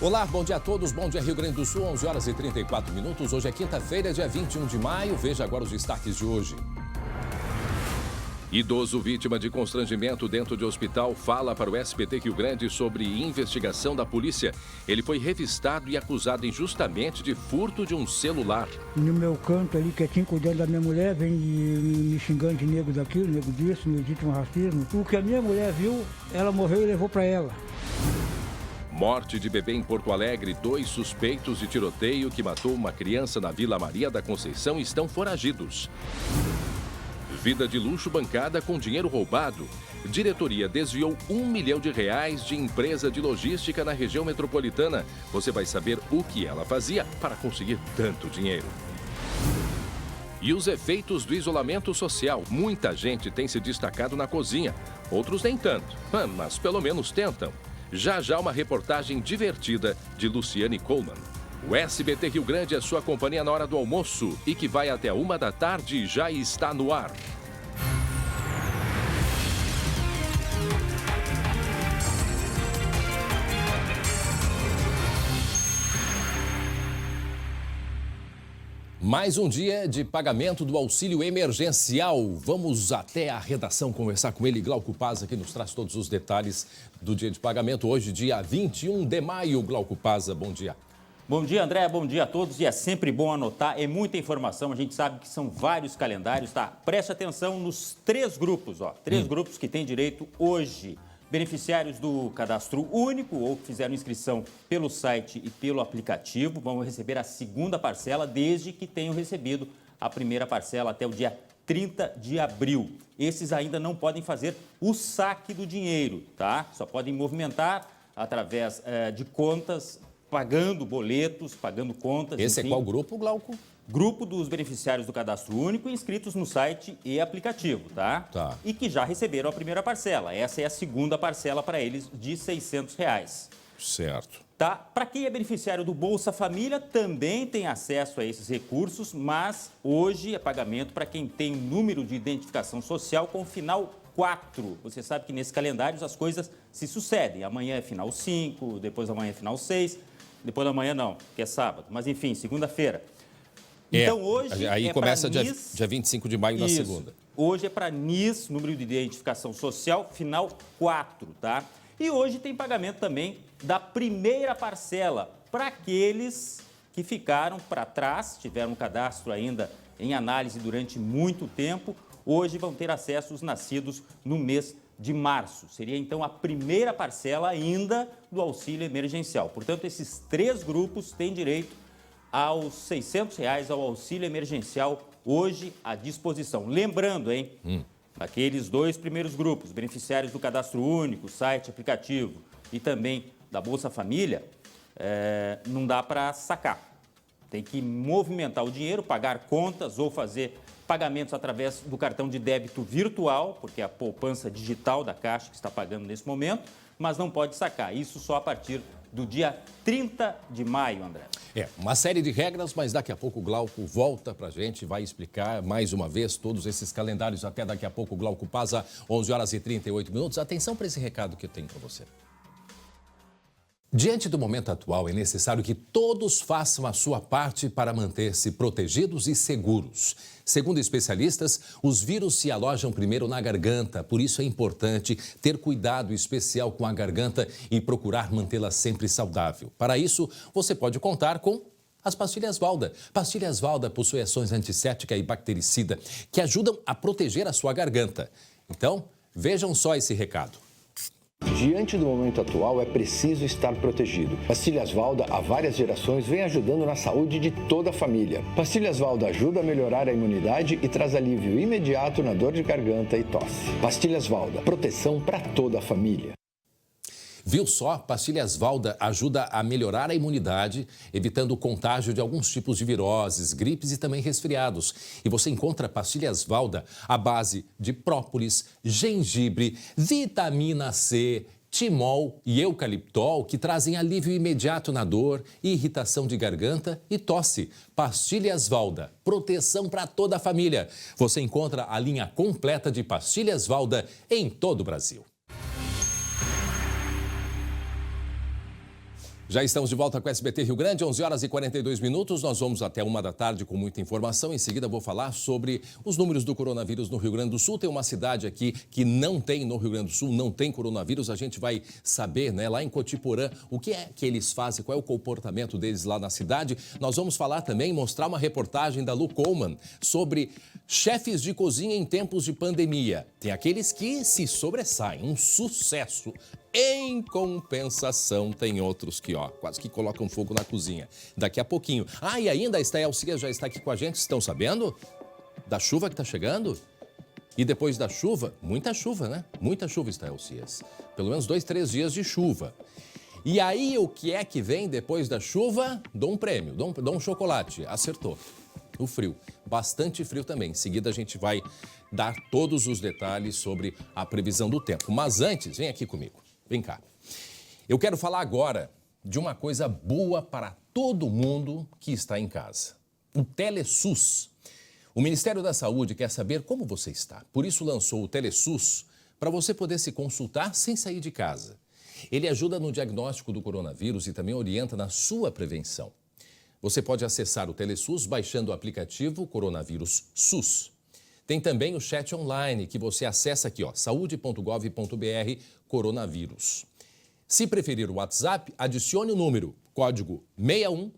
Olá, bom dia a todos. Bom dia, Rio Grande do Sul, 11 horas e 34 minutos. Hoje é quinta-feira, dia 21 de maio. Veja agora os destaques de hoje. Idoso vítima de constrangimento dentro de hospital fala para o SBT Rio Grande sobre investigação da polícia. Ele foi revistado e acusado injustamente de furto de um celular. No meu canto ali, quietinho, cuidando da minha mulher, vem me xingando de nego daquilo, nego disso, me dito um racismo. O que a minha mulher viu, ela morreu e levou para ela. Morte de bebê em Porto Alegre. 2 suspeitos de tiroteio que matou uma criança na Vila Maria da Conceição estão foragidos. Vida de luxo bancada com dinheiro roubado. Diretoria desviou R$1 milhão de empresa de logística na região metropolitana. Você vai saber o que ela fazia para conseguir tanto dinheiro. E os efeitos do isolamento social. Muita gente tem se destacado na cozinha. Outros nem tanto, mas pelo menos tentam. Já uma reportagem divertida de Luciane Coleman. O SBT Rio Grande é sua companhia na hora do almoço e que vai até 1 da tarde e já está no ar. Mais um dia de pagamento do auxílio emergencial. Vamos até a redação conversar com ele, Glauco Pazza, que nos traz todos os detalhes do dia de pagamento. Hoje, dia 21 de maio. Glauco Pazza, bom dia. Bom dia, André. Bom dia a todos. E é sempre bom anotar, é muita informação. A gente sabe que são vários calendários, tá? Preste atenção nos 3 grupos, ó. 3 grupos que têm direito hoje. Beneficiários do Cadastro Único ou que fizeram inscrição pelo site e pelo aplicativo vão receber a segunda parcela desde que tenham recebido a primeira parcela até o dia 30 de abril. Esses ainda não podem fazer o saque do dinheiro, tá? Só podem movimentar através de contas, pagando boletos, pagando contas. Esse enfim. É qual grupo, Glauco? Grupo dos beneficiários do Cadastro Único inscritos no site e aplicativo, tá? Tá. E que já receberam a primeira parcela. Essa é a segunda parcela para eles de R$600. Certo. Tá? Para quem é beneficiário do Bolsa Família, também tem acesso a esses recursos, mas hoje é pagamento para quem tem número de identificação social com final 4. Você sabe que nesse calendário as coisas se sucedem. Amanhã é final 5, depois amanhã é final 6, depois da manhã não, que é sábado. Mas enfim, segunda-feira. Então, hoje aí começa dia 25 de maio na Isso. segunda. Hoje é para NIS, número de identificação social, final 4, tá? E hoje tem pagamento também da primeira parcela para aqueles que ficaram para trás, tiveram um cadastro ainda em análise durante muito tempo. Hoje vão ter acesso os nascidos no mês de março. Seria, então, a primeira parcela ainda do auxílio emergencial. Portanto, esses 3 grupos têm direito aos R$600 ao auxílio emergencial hoje à disposição. Lembrando, hein, aqueles 2 primeiros grupos, beneficiários do Cadastro Único, site, aplicativo e também da Bolsa Família, não dá para sacar. Tem que movimentar o dinheiro, pagar contas ou fazer pagamentos através do cartão de débito virtual, porque é a poupança digital da Caixa que está pagando nesse momento, mas não pode sacar. Isso só a partir do dia 30 de maio, André. Uma série de regras, mas daqui a pouco o Glauco volta pra gente, vai explicar mais uma vez todos esses calendários. Até daqui a pouco, Glauco Pazza, 11 horas e 38 minutos. Atenção para esse recado que eu tenho para você. Diante do momento atual, é necessário que todos façam a sua parte para manter-se protegidos e seguros. Segundo especialistas, os vírus se alojam primeiro na garganta, por isso é importante ter cuidado especial com a garganta e procurar mantê-la sempre saudável. Para isso, você pode contar com as pastilhas Valda. Pastilhas Valda possuem ações antisséptica e bactericida que ajudam a proteger a sua garganta. Então, vejam só esse recado. Diante do momento atual, é preciso estar protegido. Pastilhas Valda, há várias gerações, vem ajudando na saúde de toda a família. Pastilhas Valda ajuda a melhorar a imunidade e traz alívio imediato na dor de garganta e tosse. Pastilhas Valda, proteção para toda a família. Viu só? Pastilhas Valda ajuda a melhorar a imunidade, evitando o contágio de alguns tipos de viroses, gripes e também resfriados. E você encontra pastilhas Valda à base de própolis, gengibre, vitamina C, timol e eucaliptol, que trazem alívio imediato na dor, irritação de garganta e tosse. Pastilhas Valda, proteção para toda a família. Você encontra a linha completa de pastilhas Valda em todo o Brasil. Já estamos de volta com o SBT Rio Grande, 11 horas e 42 minutos. Nós vamos até 1 da tarde com muita informação. Em seguida vou falar sobre os números do coronavírus no Rio Grande do Sul. Tem uma cidade aqui que não tem no Rio Grande do Sul, não tem coronavírus. A gente vai saber, né, lá em Cotiporã, o que é que eles fazem, qual é o comportamento deles lá na cidade. Nós vamos falar também, mostrar uma reportagem da Lu Coleman sobre chefes de cozinha em tempos de pandemia. Tem aqueles que se sobressaem, um sucesso. Em compensação, tem outros que, quase que colocam fogo na cozinha. Daqui a pouquinho. E ainda a Estael Cias já está aqui com a gente. Estão sabendo da chuva que está chegando? E depois da chuva, muita chuva, né? Muita chuva, Estael Cias. Pelo menos 2, 3 dias de chuva. E aí, o que é que vem depois da chuva? Dou um prêmio, dou um chocolate. Acertou. O frio. Bastante frio também. Em seguida, a gente vai dar todos os detalhes sobre a previsão do tempo. Mas antes, vem aqui comigo. Vem cá. Eu quero falar agora de uma coisa boa para todo mundo que está em casa. O TeleSUS. O Ministério da Saúde quer saber como você está. Por isso lançou o TeleSUS para você poder se consultar sem sair de casa. Ele ajuda no diagnóstico do coronavírus e também orienta na sua prevenção. Você pode acessar o TeleSUS baixando o aplicativo Coronavírus SUS. Tem também o chat online que você acessa aqui, saude.gov.br coronavírus. Se preferir o WhatsApp, adicione o número, código 61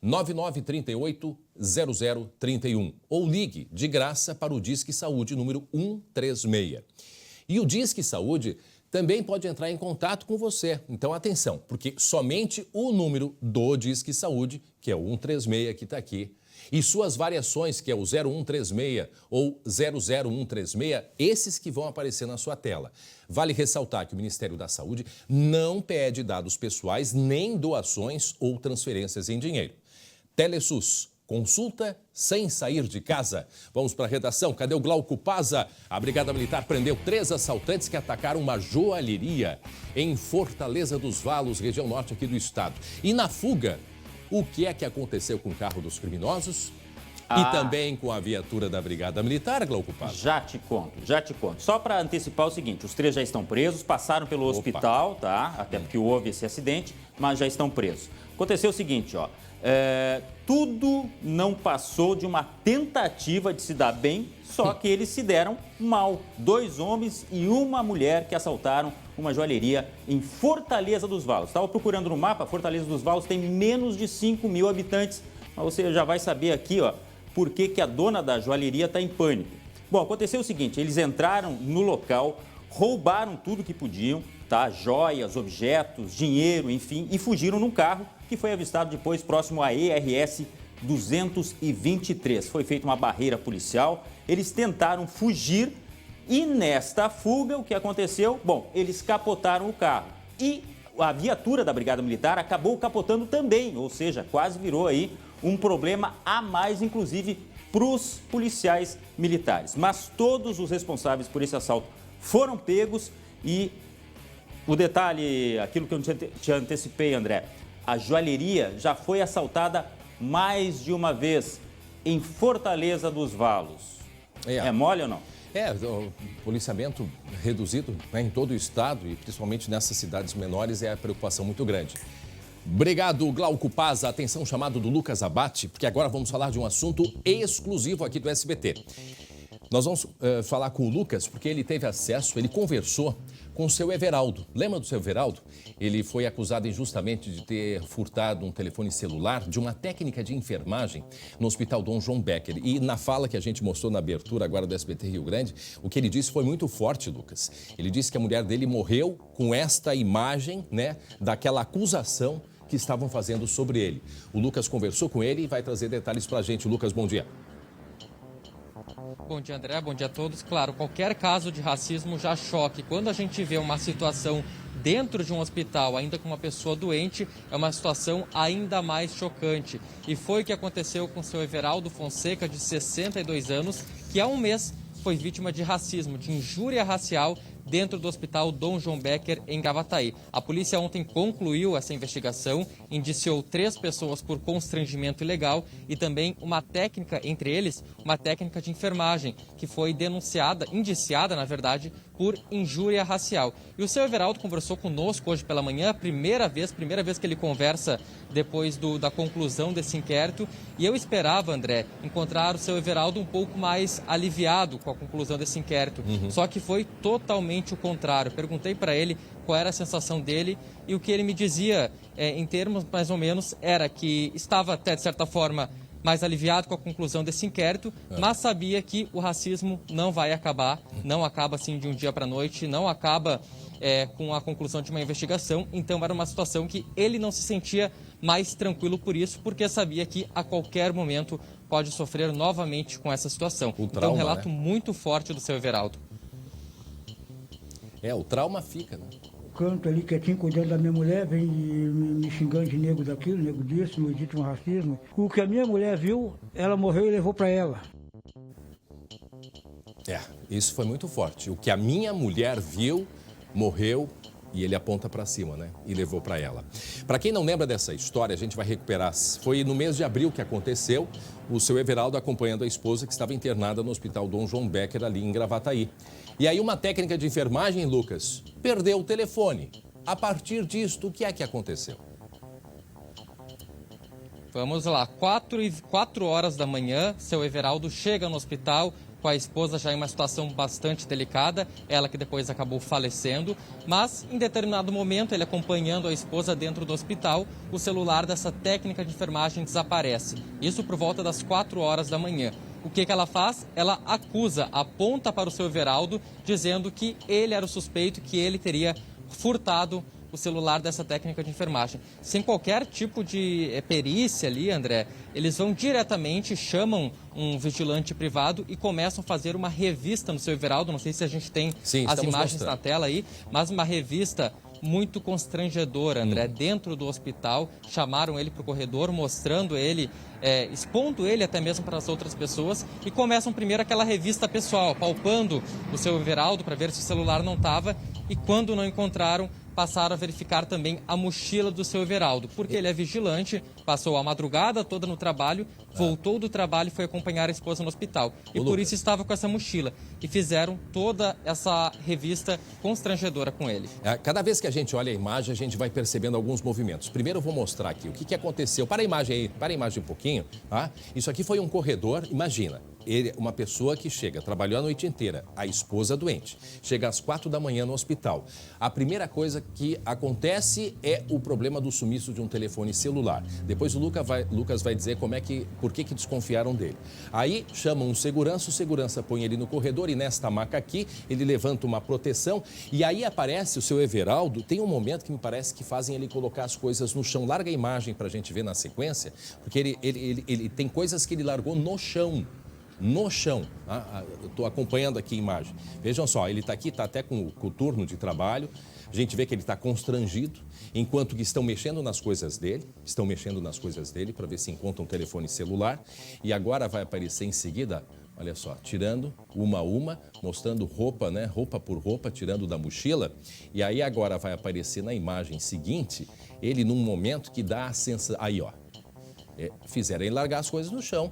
9938 0031 ou ligue de graça para o Disque Saúde número 136. E o Disque Saúde também pode entrar em contato com você. Então, atenção, porque somente o número do Disque Saúde, que é o 136 que está aqui, e suas variações, que é o 0136 ou 00136, esses que vão aparecer na sua tela. Vale ressaltar que o Ministério da Saúde não pede dados pessoais, nem doações ou transferências em dinheiro. TeleSUS, consulta sem sair de casa. Vamos para a redação. Cadê o Glauco Paza? A Brigada Militar prendeu 3 assaltantes que atacaram uma joalheria em Fortaleza dos Valos, região norte aqui do estado. E na fuga, o que é que aconteceu com o carro dos criminosos? E também com a viatura da Brigada Militar, Glauco Paza? Já te conto. Só para antecipar o seguinte, os 3 já estão presos, passaram pelo hospital, tá? Até porque houve esse acidente, mas já estão presos. Aconteceu o seguinte, tudo não passou de uma tentativa de se dar bem, só que eles se deram mal. 2 homens e uma mulher que assaltaram uma joalheria em Fortaleza dos Valos. Estava procurando no mapa, Fortaleza dos Valos tem menos de 5 mil habitantes, mas você já vai saber aqui, por que a dona da joalheria está em pânico. Bom, aconteceu o seguinte, eles entraram no local, roubaram tudo que podiam, tá? Joias, objetos, dinheiro, enfim, e fugiram num carro que foi avistado depois próximo à ERS 223. Foi feita uma barreira policial, eles tentaram fugir e nesta fuga o que aconteceu? Bom, eles capotaram o carro e a viatura da Brigada Militar acabou capotando também, ou seja, quase virou aí um problema a mais, inclusive, para os policiais militares. Mas todos os responsáveis por esse assalto foram pegos e o detalhe, aquilo que eu te antecipei, André, a joalheria já foi assaltada mais de uma vez em Fortaleza dos Valos. É mole ou não? O policiamento reduzido, né, em todo o estado e principalmente nessas cidades menores é a preocupação muito grande. Obrigado, Glauco Paza. Atenção, chamado do Lucas Abate, porque agora vamos falar de um assunto exclusivo aqui do SBT. Nós vamos falar com o Lucas, porque ele teve acesso, ele conversou com o seu Everaldo. Lembra do seu Everaldo? Ele foi acusado injustamente de ter furtado um telefone celular de uma técnica de enfermagem no Hospital Dom João Becker. E na fala que a gente mostrou na abertura agora do SBT Rio Grande, o que ele disse foi muito forte, Lucas. Ele disse que a mulher dele morreu com esta imagem, né, daquela acusação que estavam fazendo sobre ele. O Lucas conversou com ele e vai trazer detalhes pra gente. Lucas, bom dia. Bom dia, André. Bom dia a todos. Claro, qualquer caso de racismo já choque. Quando a gente vê uma situação dentro de um hospital, ainda com uma pessoa doente, é uma situação ainda mais chocante. E foi o que aconteceu com o seu Everaldo Fonseca, de 62 anos, que há um mês foi vítima de racismo, de injúria racial, dentro do Hospital Dom João Becker, em Gravataí. A polícia ontem concluiu essa investigação, indiciou 3 pessoas por constrangimento ilegal e também uma técnica, entre eles, uma técnica de enfermagem, que foi indiciada, na verdade, por injúria racial. E o seu Everaldo conversou conosco hoje pela manhã, primeira vez que ele conversa depois da conclusão desse inquérito. E eu esperava, André, encontrar o seu Everaldo um pouco mais aliviado com a conclusão desse inquérito. Só que foi totalmente o contrário. Perguntei para ele qual era a sensação dele e o que ele me dizia, em termos mais ou menos, era que estava até, de certa forma, mais aliviado com a conclusão desse inquérito, mas sabia que o racismo não vai acabar, não acaba assim de um dia para a noite, não acaba com a conclusão de uma investigação. Então era uma situação que ele não se sentia mais tranquilo por isso, porque sabia que a qualquer momento pode sofrer novamente com essa situação. Então um relato muito forte do seu Everaldo. O trauma fica, né? Canto ali quietinho, cuidando da minha mulher, vem me xingando de nego daquilo, nego disso, me legítimo racismo. O que a minha mulher viu, ela morreu e levou para ela. Isso foi muito forte. O que a minha mulher viu, morreu, e ele aponta para cima, né? E levou para ela. Para quem não lembra dessa história, a gente vai recuperar. Foi no mês de abril que aconteceu, o seu Everaldo acompanhando a esposa que estava internada no Hospital Dom João Becker, ali em Gravataí. E aí uma técnica de enfermagem, Lucas, perdeu o telefone. A partir disto, o que é que aconteceu? Vamos lá, 4 horas da manhã, seu Everaldo chega no hospital com a esposa já em uma situação bastante delicada, ela que depois acabou falecendo, mas em determinado momento, ele acompanhando a esposa dentro do hospital, o celular dessa técnica de enfermagem desaparece. Isso por volta das 4 horas da manhã. O que ela faz? Ela aponta para o seu Everaldo, dizendo que ele era o suspeito, que ele teria furtado o celular dessa técnica de enfermagem. Sem qualquer tipo de perícia ali, André, eles vão diretamente, chamam um vigilante privado e começam a fazer uma revista no seu Everaldo. Não sei se a gente tem as imagens na tela aí, mas uma revista muito constrangedora, André. Dentro do hospital, chamaram ele para o corredor, mostrando ele, expondo ele até mesmo para as outras pessoas, e começam primeiro aquela revista pessoal, palpando o seu Everaldo para ver se o celular não estava, e quando não encontraram, passaram a verificar também a mochila do seu Everaldo, porque ele é vigilante, passou a madrugada toda no trabalho, voltou do trabalho e foi acompanhar a esposa no hospital. E por isso estava com essa mochila. E fizeram toda essa revista constrangedora com ele. Cada vez que a gente olha a imagem, a gente vai percebendo alguns movimentos. Primeiro eu vou mostrar aqui o que aconteceu. Para a imagem aí, para a imagem um pouquinho. Tá? Isso aqui foi um corredor, imagina. Uma pessoa que chega, trabalhou a noite inteira, a esposa doente, chega às 4 da manhã no hospital. A primeira coisa que acontece é o problema do sumiço de um telefone celular. Depois o Lucas vai dizer por que desconfiaram dele. Aí chamam um segurança, o segurança põe ele no corredor e nesta maca aqui ele levanta uma proteção e aí aparece o seu Everaldo. Tem um momento que me parece que fazem ele colocar as coisas no chão. Larga a imagem para a gente ver na sequência, porque ele tem coisas que ele largou no chão. No chão, estou acompanhando aqui a imagem. Vejam só, ele está aqui, está até com o turno de trabalho. A gente vê que ele está constrangido, enquanto que estão mexendo nas coisas dele para ver se encontram um telefone celular. E agora vai aparecer em seguida, olha só, tirando uma a uma, mostrando roupa, né? Roupa por roupa, tirando da mochila. E aí agora vai aparecer na imagem seguinte, ele num momento que dá a sensação... Aí, ó, fizeram ele largar as coisas no chão.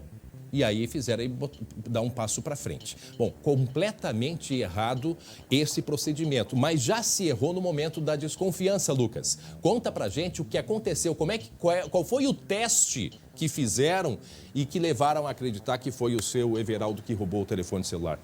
E aí fizeram ele dar um passo para frente. Bom, completamente errado esse procedimento, mas já se errou no momento da desconfiança, Lucas. Conta pra gente o que aconteceu, qual foi o teste que fizeram e que levaram a acreditar que foi o seu Everaldo que roubou o telefone celular.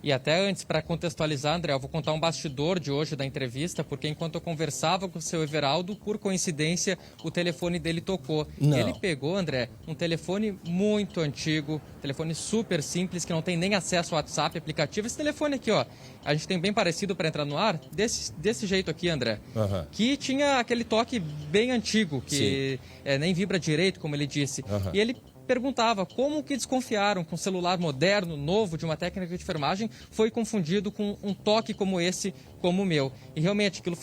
E até antes, para contextualizar, André, eu vou contar um bastidor de hoje da entrevista, porque enquanto eu conversava com o seu Everaldo, por coincidência, o telefone dele tocou. Não. Ele pegou, André, um telefone muito antigo, telefone super simples, que não tem nem acesso ao WhatsApp, aplicativo. Esse telefone aqui, ó, a gente tem bem parecido para entrar no ar, desse jeito aqui, André, que tinha aquele toque bem antigo, que nem vibra direito, como ele disse. E ele perguntava como que desconfiaram com um celular moderno, novo, de uma técnica de enfermagem, foi confundido com um toque como esse, como o meu. E realmente aquilo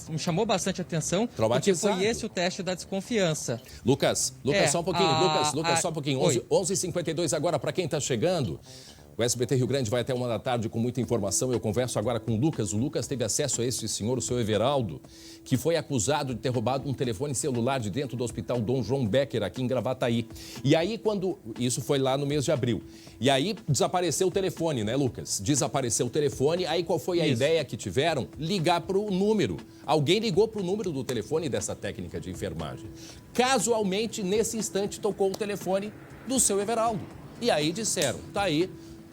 me chamou bastante atenção, porque foi esse o teste da desconfiança. Lucas, só um pouquinho, Lucas, só um pouquinho. 11h52 agora, para quem está chegando. O SBT Rio Grande vai até 1 da tarde com muita informação. Eu converso agora com o Lucas. O Lucas teve acesso a esse senhor, o seu Everaldo, que foi acusado de ter roubado um telefone celular de dentro do Hospital Dom João Becker, aqui em Gravataí. E aí, isso foi lá no mês de abril. E aí, desapareceu o telefone, né, Lucas? Desapareceu o telefone. Aí, qual foi a ideia que tiveram? Ligar para o número. Alguém ligou para o número do telefone dessa técnica de enfermagem. Casualmente, nesse instante, tocou o telefone do seu Everaldo. E aí disseram, tá aí,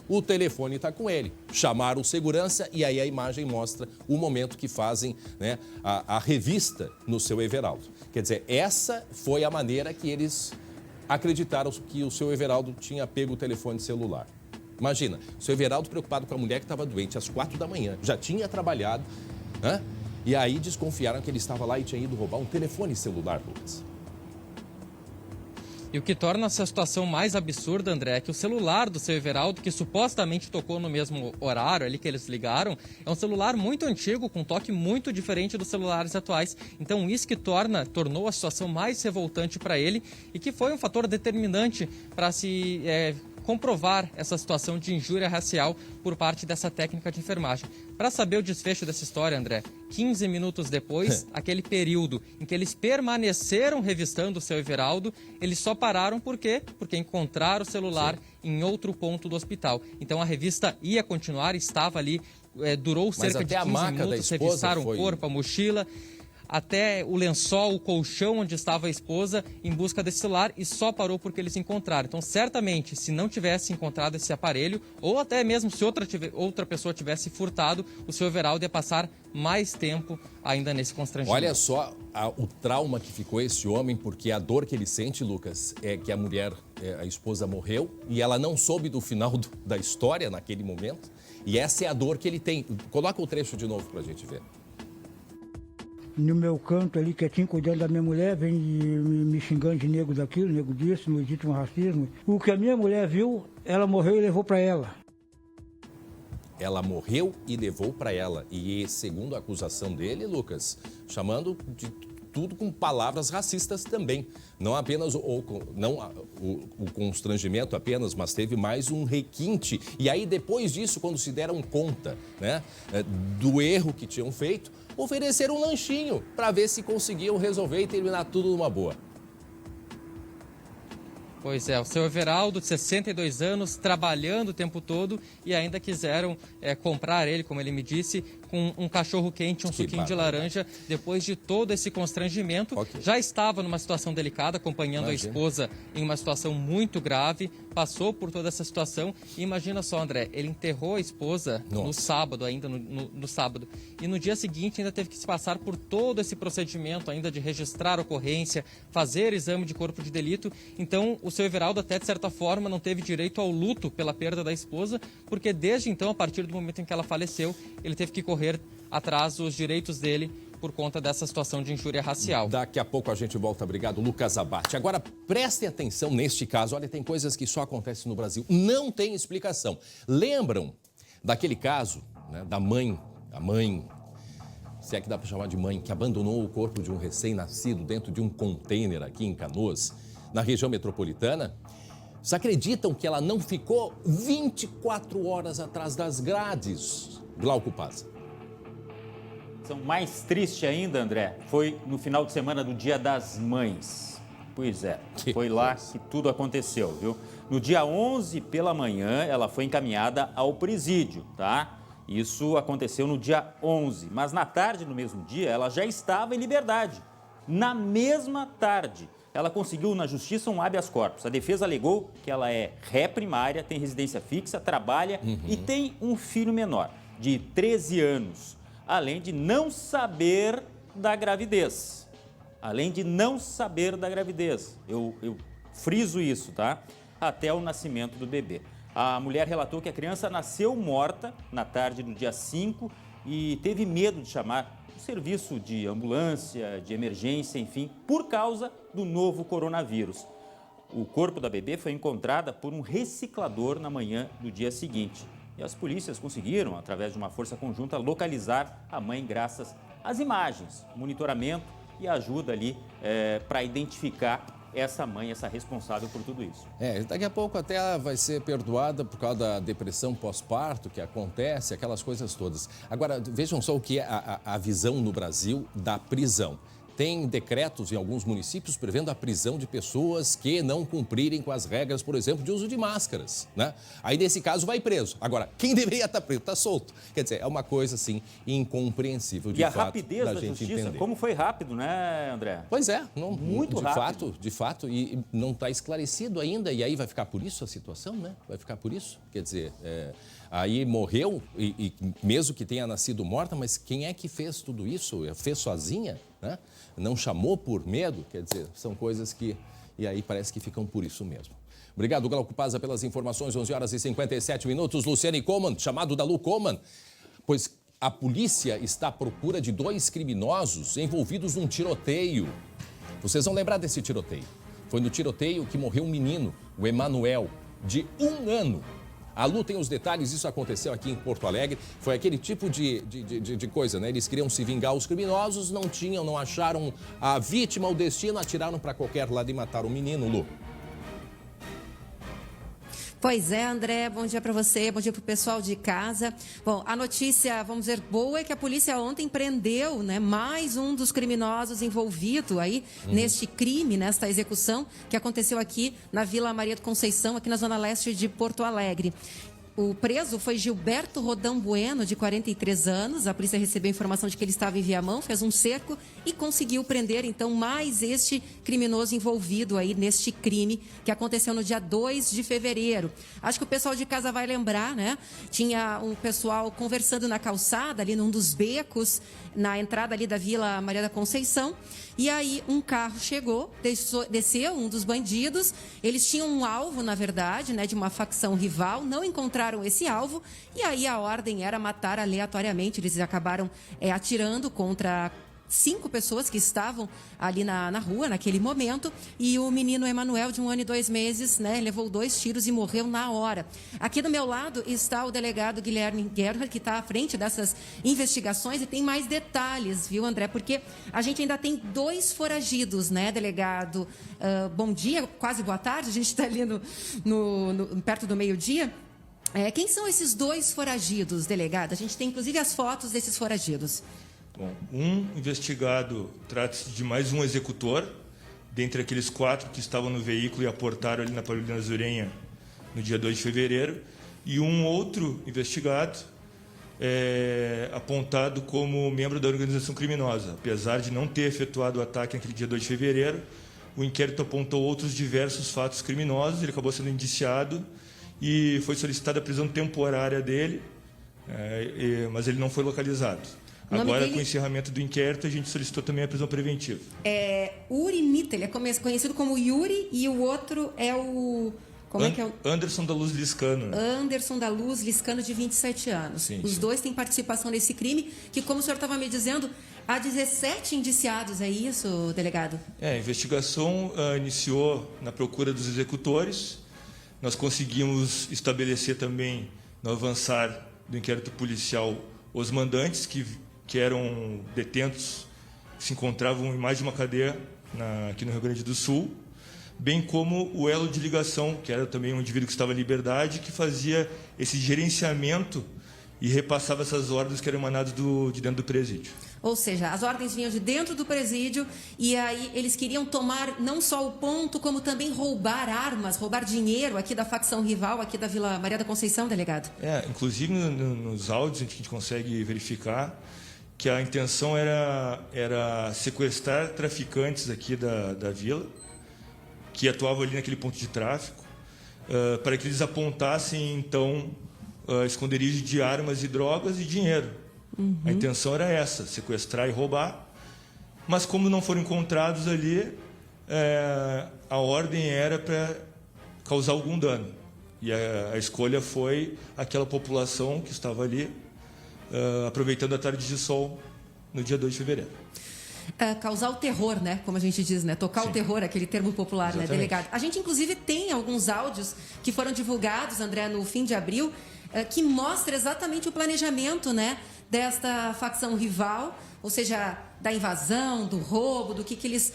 o telefone está com ele. Chamaram o segurança e aí a imagem mostra o momento que fazem, né, a revista no seu Everaldo. Quer dizer, essa foi a maneira que eles acreditaram que o seu Everaldo tinha pego o telefone celular. Imagina, o seu Everaldo preocupado com a mulher que estava doente às 4 da manhã, já tinha trabalhado, né? E aí desconfiaram que ele estava lá e tinha ido roubar um telefone celular, Lucas. E o que torna essa situação mais absurda, André, é que o celular do seu Everaldo, que supostamente tocou no mesmo horário ali que eles ligaram, é um celular muito antigo, com um toque muito diferente dos celulares atuais. Então isso que tornou a situação mais revoltante para ele e que foi um fator determinante para se comprovar essa situação de injúria racial por parte dessa técnica de enfermagem. Para saber o desfecho dessa história, André, 15 minutos depois, aquele período em que eles permaneceram revistando o seu Everaldo, eles só pararam por quê? Porque encontraram o celular em outro ponto do hospital. Então a revista ia continuar, estava ali, durou cerca de 15 minutos, revistaram o corpo, a mochila, até o lençol, o colchão onde estava a esposa em busca desse celular e só parou porque eles encontraram. Então, certamente, se não tivesse encontrado esse aparelho, ou até mesmo se outra pessoa tivesse furtado, o seu Everaldo ia passar mais tempo ainda nesse constrangimento. Olha só o trauma que ficou esse homem, porque a dor que ele sente, Lucas, é que a mulher, a esposa morreu e ela não soube do final da história naquele momento. E essa é a dor que ele tem. Coloca o trecho de novo pra gente ver. No meu canto ali, quietinho, cuidando da minha mulher, vem me xingando de nego daquilo, nego disso, no legítimo racismo. O que a minha mulher viu, ela morreu e levou para ela. Ela morreu e levou para ela. E segundo a acusação dele, Lucas, chamando de tudo com palavras racistas também. Não apenas o constrangimento apenas, mas teve mais um requinte. E aí, depois disso, quando se deram conta, né, do erro que tinham feito, ofereceram um lanchinho para ver se conseguiam resolver e terminar tudo numa boa. Pois é, o seu Everaldo, de 62 anos, trabalhando o tempo todo e ainda quiseram comprar ele, como ele me disse, com um cachorro quente, um suquinho de laranja. Depois de todo esse constrangimento, já estava numa situação delicada, acompanhando a esposa em uma situação muito grave, passou por toda essa situação e imagina só, André, ele enterrou a esposa no sábado, ainda no sábado, e no dia seguinte ainda teve que se passar por todo esse procedimento ainda de registrar a ocorrência, fazer exame de corpo de delito. Então, o seu Everaldo até, de certa forma, não teve direito ao luto pela perda da esposa, porque desde então, a partir do momento em que ela faleceu, ele teve que correr atrás dos direitos dele por conta dessa situação de injúria racial. Daqui a pouco a gente volta. Obrigado, Lucas Abate. Agora, prestem atenção neste caso. Olha, tem coisas que só acontecem no Brasil. Não tem explicação. Lembram daquele caso, né, da mãe, a mãe, se é que dá para chamar de mãe, que abandonou o corpo de um recém-nascido dentro de um container aqui em Canoas, na região metropolitana? Vocês acreditam que ela não ficou 24 horas atrás das grades? Glauco Paz. Mais triste ainda, André, foi no final de semana do Dia das Mães. Pois é, foi lá que tudo aconteceu, viu? No dia 11 pela manhã, ela foi encaminhada ao presídio, tá? Isso aconteceu no dia 11, mas na tarde, no mesmo dia, ela já estava em liberdade. Na mesma tarde, ela conseguiu na justiça um habeas corpus. A defesa alegou que ela é ré primária, tem residência fixa, trabalha e tem um filho menor, de 13 anos. Além de não saber da gravidez. Além de não saber da gravidez. Eu friso isso, tá? Até o nascimento do bebê. A mulher relatou que a criança nasceu morta na tarde do dia 5 e teve medo de chamar o serviço de ambulância, de emergência, enfim, por causa do novo coronavírus. O corpo da bebê foi encontrado por um reciclador na manhã do dia seguinte. E as polícias conseguiram, através de uma força conjunta, localizar a mãe graças às imagens, monitoramento e ajuda ali para identificar essa mãe, essa responsável por tudo isso. Daqui a pouco até ela vai ser perdoada por causa da depressão pós-parto que acontece, aquelas coisas todas. Agora, vejam só o que é a visão no Brasil da prisão. Tem decretos em alguns municípios prevendo a prisão de pessoas que não cumprirem com as regras, por exemplo, de uso de máscaras, né? Aí, nesse caso, vai preso. Agora, quem deveria estar preso está solto. Quer dizer, é uma coisa, assim, incompreensível, de fato, E a rapidez da gente justiça, entender. como foi rápido, né, André? Pois é, Muito rápido. De fato, e não está esclarecido ainda, e aí vai ficar por isso a situação, né? Vai ficar por isso, quer dizer, aí morreu, e mesmo que tenha nascido morta, mas quem é que fez tudo isso? Fez sozinha, né? Não chamou por medo, quer dizer, são coisas que, e aí parece que ficam por isso mesmo. Obrigado, Glauco Paza, pelas informações, 11 horas e 57 minutos. Luciane Coman, chamado da Lu Coman, pois a polícia está à procura de 2 criminosos envolvidos num tiroteio. Vocês vão lembrar desse tiroteio. Foi no tiroteio que morreu um menino, o Emanuel, de 1 ano. A Lu tem os detalhes, isso aconteceu aqui em Porto Alegre. Foi aquele tipo de coisa, né? Eles queriam se vingar, os criminosos não acharam a vítima, o destino, atiraram para qualquer lado e mataram o menino, Lu. Pois é, André, bom dia para você, bom dia para o pessoal de casa. Bom, a notícia, vamos dizer, boa é que a polícia ontem prendeu, né, mais um dos criminosos envolvido aí neste crime, nesta execução que aconteceu aqui na Vila Maria da Conceição, aqui na zona leste de Porto Alegre. O preso foi Gilberto Rodão Bueno, de 43 anos. A polícia recebeu informação de que ele estava em Viamão, fez um cerco e conseguiu prender, então, mais este criminoso envolvido aí neste crime que aconteceu no dia 2 de fevereiro. Acho que o pessoal de casa vai lembrar, né? Tinha um pessoal conversando na calçada, ali num dos becos, na entrada ali da Vila Maria da Conceição. E aí um carro chegou, desceu um dos bandidos. Eles tinham um alvo, na verdade, né, de uma facção rival, não encontraram esse alvo. E aí a ordem era matar aleatoriamente. Eles acabaram atirando contra 5 pessoas que estavam ali na rua naquele momento, e o menino Emanuel, de 1 ano e 2 meses, né, levou 2 tiros e morreu na hora. Aqui do meu lado está o delegado Guilherme Guerra, que está à frente dessas investigações, e tem mais detalhes, viu, André? Porque a gente ainda tem 2 foragidos, né, delegado? Bom dia, quase boa tarde, a gente está ali perto do meio-dia. Quem são esses 2 foragidos, delegado? A gente tem, inclusive, as fotos desses foragidos. Bom, um investigado trata-se de mais um executor, dentre aqueles 4 que estavam no veículo e aportaram ali na Paulina Zurenha no dia 2 de fevereiro, e um outro investigado apontado como membro da organização criminosa. Apesar de não ter efetuado o ataque naquele dia 2 de fevereiro, o inquérito apontou outros diversos fatos criminosos, ele acabou sendo indiciado e foi solicitada a prisão temporária dele, mas ele não foi localizado. Agora, com o encerramento do inquérito, a gente solicitou também a prisão preventiva. Uri Nita, ele é conhecido como Yuri, e o outro é o... Como é que é o... Anderson da Luz Liscano. Né? Anderson da Luz Liscano, de 27 anos. Sim, Os sim. 2 têm participação nesse crime, que, como o senhor estava me dizendo, há 17 indiciados, é isso, delegado? A investigação iniciou na procura dos executores. Nós conseguimos estabelecer também, no avançar do inquérito policial, os mandantes que eram detentos, que se encontravam em mais de uma cadeia aqui no Rio Grande do Sul, bem como o elo de ligação, que era também um indivíduo que estava em liberdade, que fazia esse gerenciamento e repassava essas ordens que eram emanadas de dentro do presídio. Ou seja, as ordens vinham de dentro do presídio, e aí eles queriam tomar não só o ponto, como também roubar armas, roubar dinheiro aqui da facção rival, aqui da Vila Maria da Conceição, delegado. Inclusive nos áudios a gente consegue verificar que a intenção era sequestrar traficantes aqui da vila, que atuavam ali naquele ponto de tráfico, para que eles apontassem, então, esconderijo de armas e drogas e dinheiro. A intenção era essa, sequestrar e roubar, mas como não foram encontrados ali, a ordem era para causar algum dano. E a escolha foi aquela população que estava ali, aproveitando a tarde de sol no dia 2 de fevereiro. Causar o terror, né? Como a gente diz, né? Tocar o terror, aquele termo popular, né, delegado? A gente, inclusive, tem alguns áudios que foram divulgados, André, no fim de abril, que mostra exatamente o planejamento, né, desta facção rival, ou seja, da invasão, do roubo, do que eles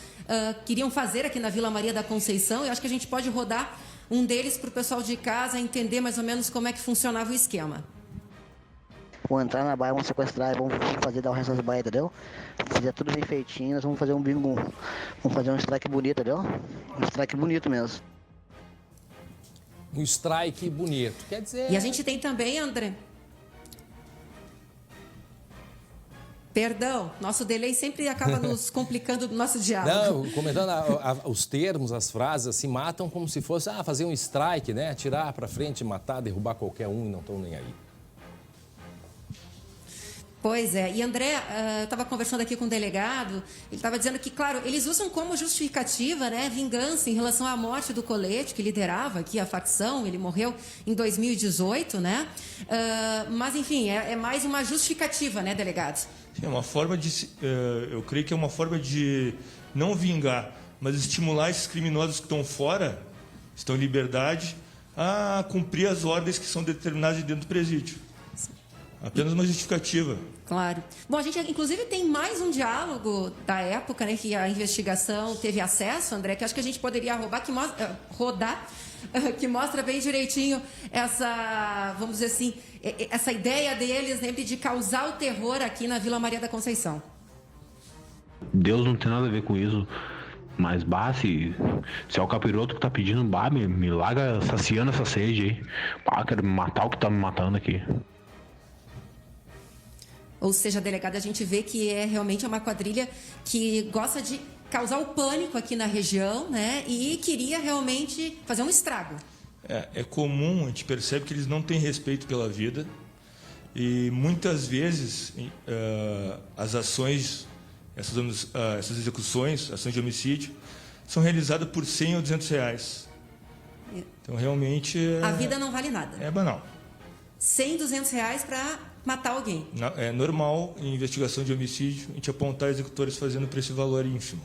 queriam fazer aqui na Vila Maria da Conceição. Eu acho que a gente pode rodar um deles para o pessoal de casa entender mais ou menos como é que funcionava o esquema. Vamos entrar na baia, vamos sequestrar, vamos fazer dar o resto das baias, entendeu? Se fizer tudo bem feitinho, nós vamos fazer um bingo, vamos fazer um strike bonito, entendeu? Um strike bonito mesmo. Um strike bonito, quer dizer... E a gente tem também, André... Perdão, nosso delay sempre acaba nos complicando do nosso diálogo. Não, comentando os termos, as frases, assim, matam como se fosse fazer um strike, né? Atirar para frente, matar, derrubar qualquer um e não estão nem aí. Pois é. E André, eu estava conversando aqui com o delegado, ele estava dizendo que, claro, eles usam como justificativa, né, vingança em relação à morte do Colete, que liderava aqui a facção, ele morreu em 2018, né? Mas, enfim, é mais uma justificativa, né, delegado? É uma forma de... eu creio que é uma forma de não vingar, mas estimular esses criminosos que estão fora, estão em liberdade, a cumprir as ordens que são determinadas dentro do presídio. Apenas uma justificativa. Claro. Bom, a gente, inclusive, tem mais um diálogo da época, né, que a investigação teve acesso, André, que acho que a gente poderia rodar, que mostra bem direitinho essa, vamos dizer assim, essa ideia deles sempre de causar o terror aqui na Vila Maria da Conceição. Deus não tem nada a ver com isso. Mas, se é o capiroto que tá pedindo, me larga saciando essa sede aí. Quero matar o que tá me matando aqui. Ou seja, delegado, a gente vê que é realmente uma quadrilha que gosta de causar o pânico aqui na região, né? E queria realmente fazer um estrago. É comum, a gente percebe que eles não têm respeito pela vida e muitas vezes as ações, essas execuções, ações de homicídio, são realizadas por 100 ou 200 reais. Então, realmente... A vida não vale nada. É banal. 100, 200 reais para matar alguém. É normal, em investigação de homicídio, a gente apontar executores fazendo por esse valor ínfimo.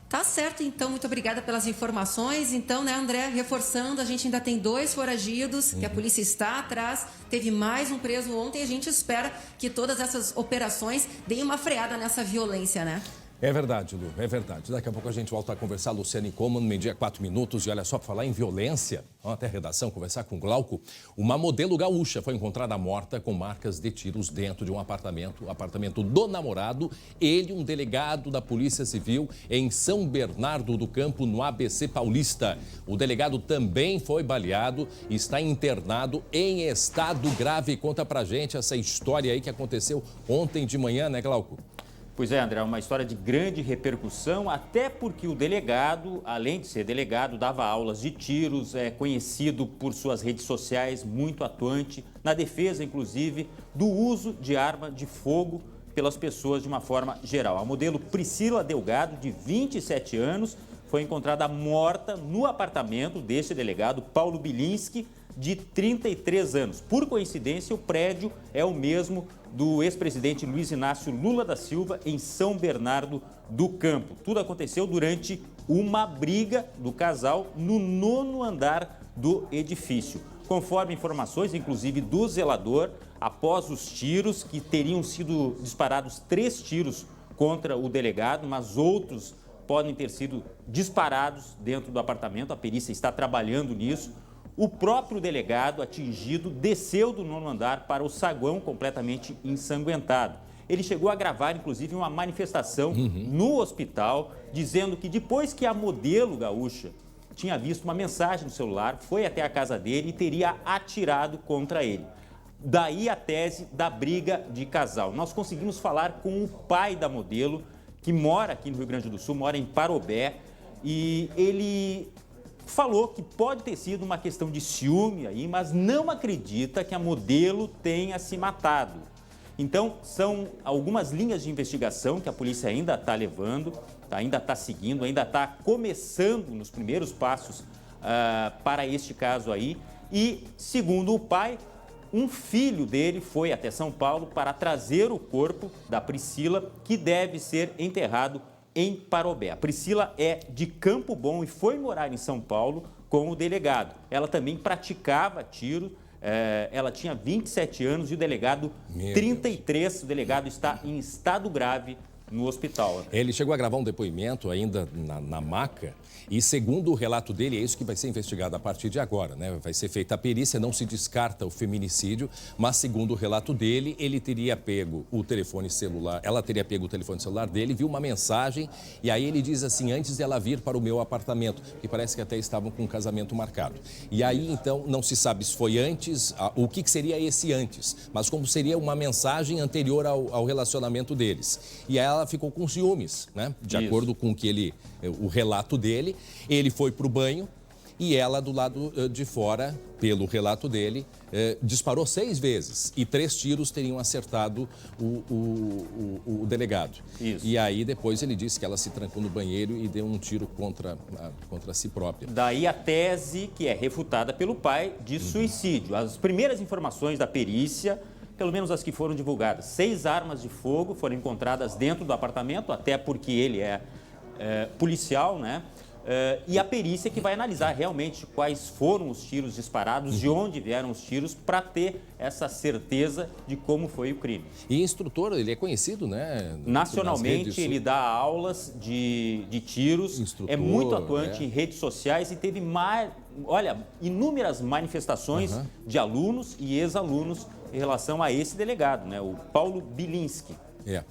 Tá certo, então, muito obrigada pelas informações. Então, né, André, reforçando, a gente ainda tem 2 foragidos, que a polícia está atrás, teve mais um preso ontem, e a gente espera que todas essas operações deem uma freada nessa violência, né? É verdade, Lu, é verdade. Daqui a pouco a gente volta a conversar, Luciane Como, no meio-dia, 4 minutos. E olha só, para falar em violência, vamos até a redação conversar com o Glauco. Uma modelo gaúcha foi encontrada morta com marcas de tiros dentro de um apartamento do namorado. Ele, um delegado da Polícia Civil em São Bernardo do Campo, no ABC Paulista. O delegado também foi baleado e está internado em estado grave. Conta pra gente essa história aí que aconteceu ontem de manhã, né, Glauco? Pois é, André, uma história de grande repercussão, até porque o delegado, além de ser delegado, dava aulas de tiros, é conhecido por suas redes sociais, muito atuante, na defesa, inclusive, do uso de arma de fogo pelas pessoas de uma forma geral. A modelo Priscila Delgado, de 27 anos, foi encontrada morta no apartamento deste delegado, Paulo Bilinski, de 33 anos. Por coincidência, o prédio é o mesmo do ex-presidente Luiz Inácio Lula da Silva em São Bernardo do Campo. Tudo aconteceu durante uma briga do casal no 9º andar do edifício. Conforme informações, inclusive do zelador, após os tiros, que teriam sido disparados 3 tiros contra o delegado, mas outros podem ter sido disparados dentro do apartamento. A perícia está trabalhando nisso. O próprio delegado atingido desceu do 9º andar para o saguão completamente ensanguentado. Ele chegou a gravar, inclusive, uma manifestação no hospital, dizendo que depois que a modelo gaúcha tinha visto uma mensagem no celular, foi até a casa dele e teria atirado contra ele. Daí a tese da briga de casal. Nós conseguimos falar com o pai da modelo, que mora aqui no Rio Grande do Sul, mora em Parobé, e ele falou que pode ter sido uma questão de ciúme aí, mas não acredita que a modelo tenha se matado. Então, são algumas linhas de investigação que a polícia ainda está levando, ainda está seguindo, ainda está começando nos primeiros passos para este caso aí. E, segundo o pai, um filho dele foi até São Paulo para trazer o corpo da Priscila, que deve ser enterrado em Parobé. A Priscila é de Campo Bom e foi morar em São Paulo com o delegado. Ela também praticava tiro, ela tinha 27 anos e o delegado 33. O delegado está em estado grave no hospital. Ele chegou a gravar um depoimento ainda na maca e, segundo o relato dele, é isso que vai ser investigado a partir de agora, né? Vai ser feita a perícia, não se descarta o feminicídio, mas, segundo o relato dele, ele teria pego o telefone celular, ela teria pego o telefone celular dele, viu uma mensagem e aí ele diz assim, antes dela vir para o meu apartamento, que parece que até estavam com um casamento marcado. E aí, então, não se sabe se foi antes, o que seria esse antes, mas como seria uma mensagem anterior ao relacionamento deles. E aí ela ficou com ciúmes, né? De acordo com o relato dele, ele foi para o banho e ela do lado de fora, pelo relato dele, disparou 6 vezes e 3 tiros teriam acertado o delegado. Isso. E aí depois ele disse que ela se trancou no banheiro e deu um tiro contra si própria. Daí a tese que é refutada pelo pai de suicídio. As primeiras informações da perícia, pelo menos as que foram divulgadas, 6 armas de fogo foram encontradas dentro do apartamento, até porque ele é policial, né? E a perícia que vai analisar realmente quais foram os tiros disparados, de onde vieram os tiros, para ter essa certeza de como foi o crime. E instrutor, ele é conhecido, né? Nacionalmente, ele dá aulas de tiros, Instrutor, é muito atuante em redes sociais e teve inúmeras manifestações de alunos e ex-alunos em relação a esse delegado, né? O Paulo Bilinski.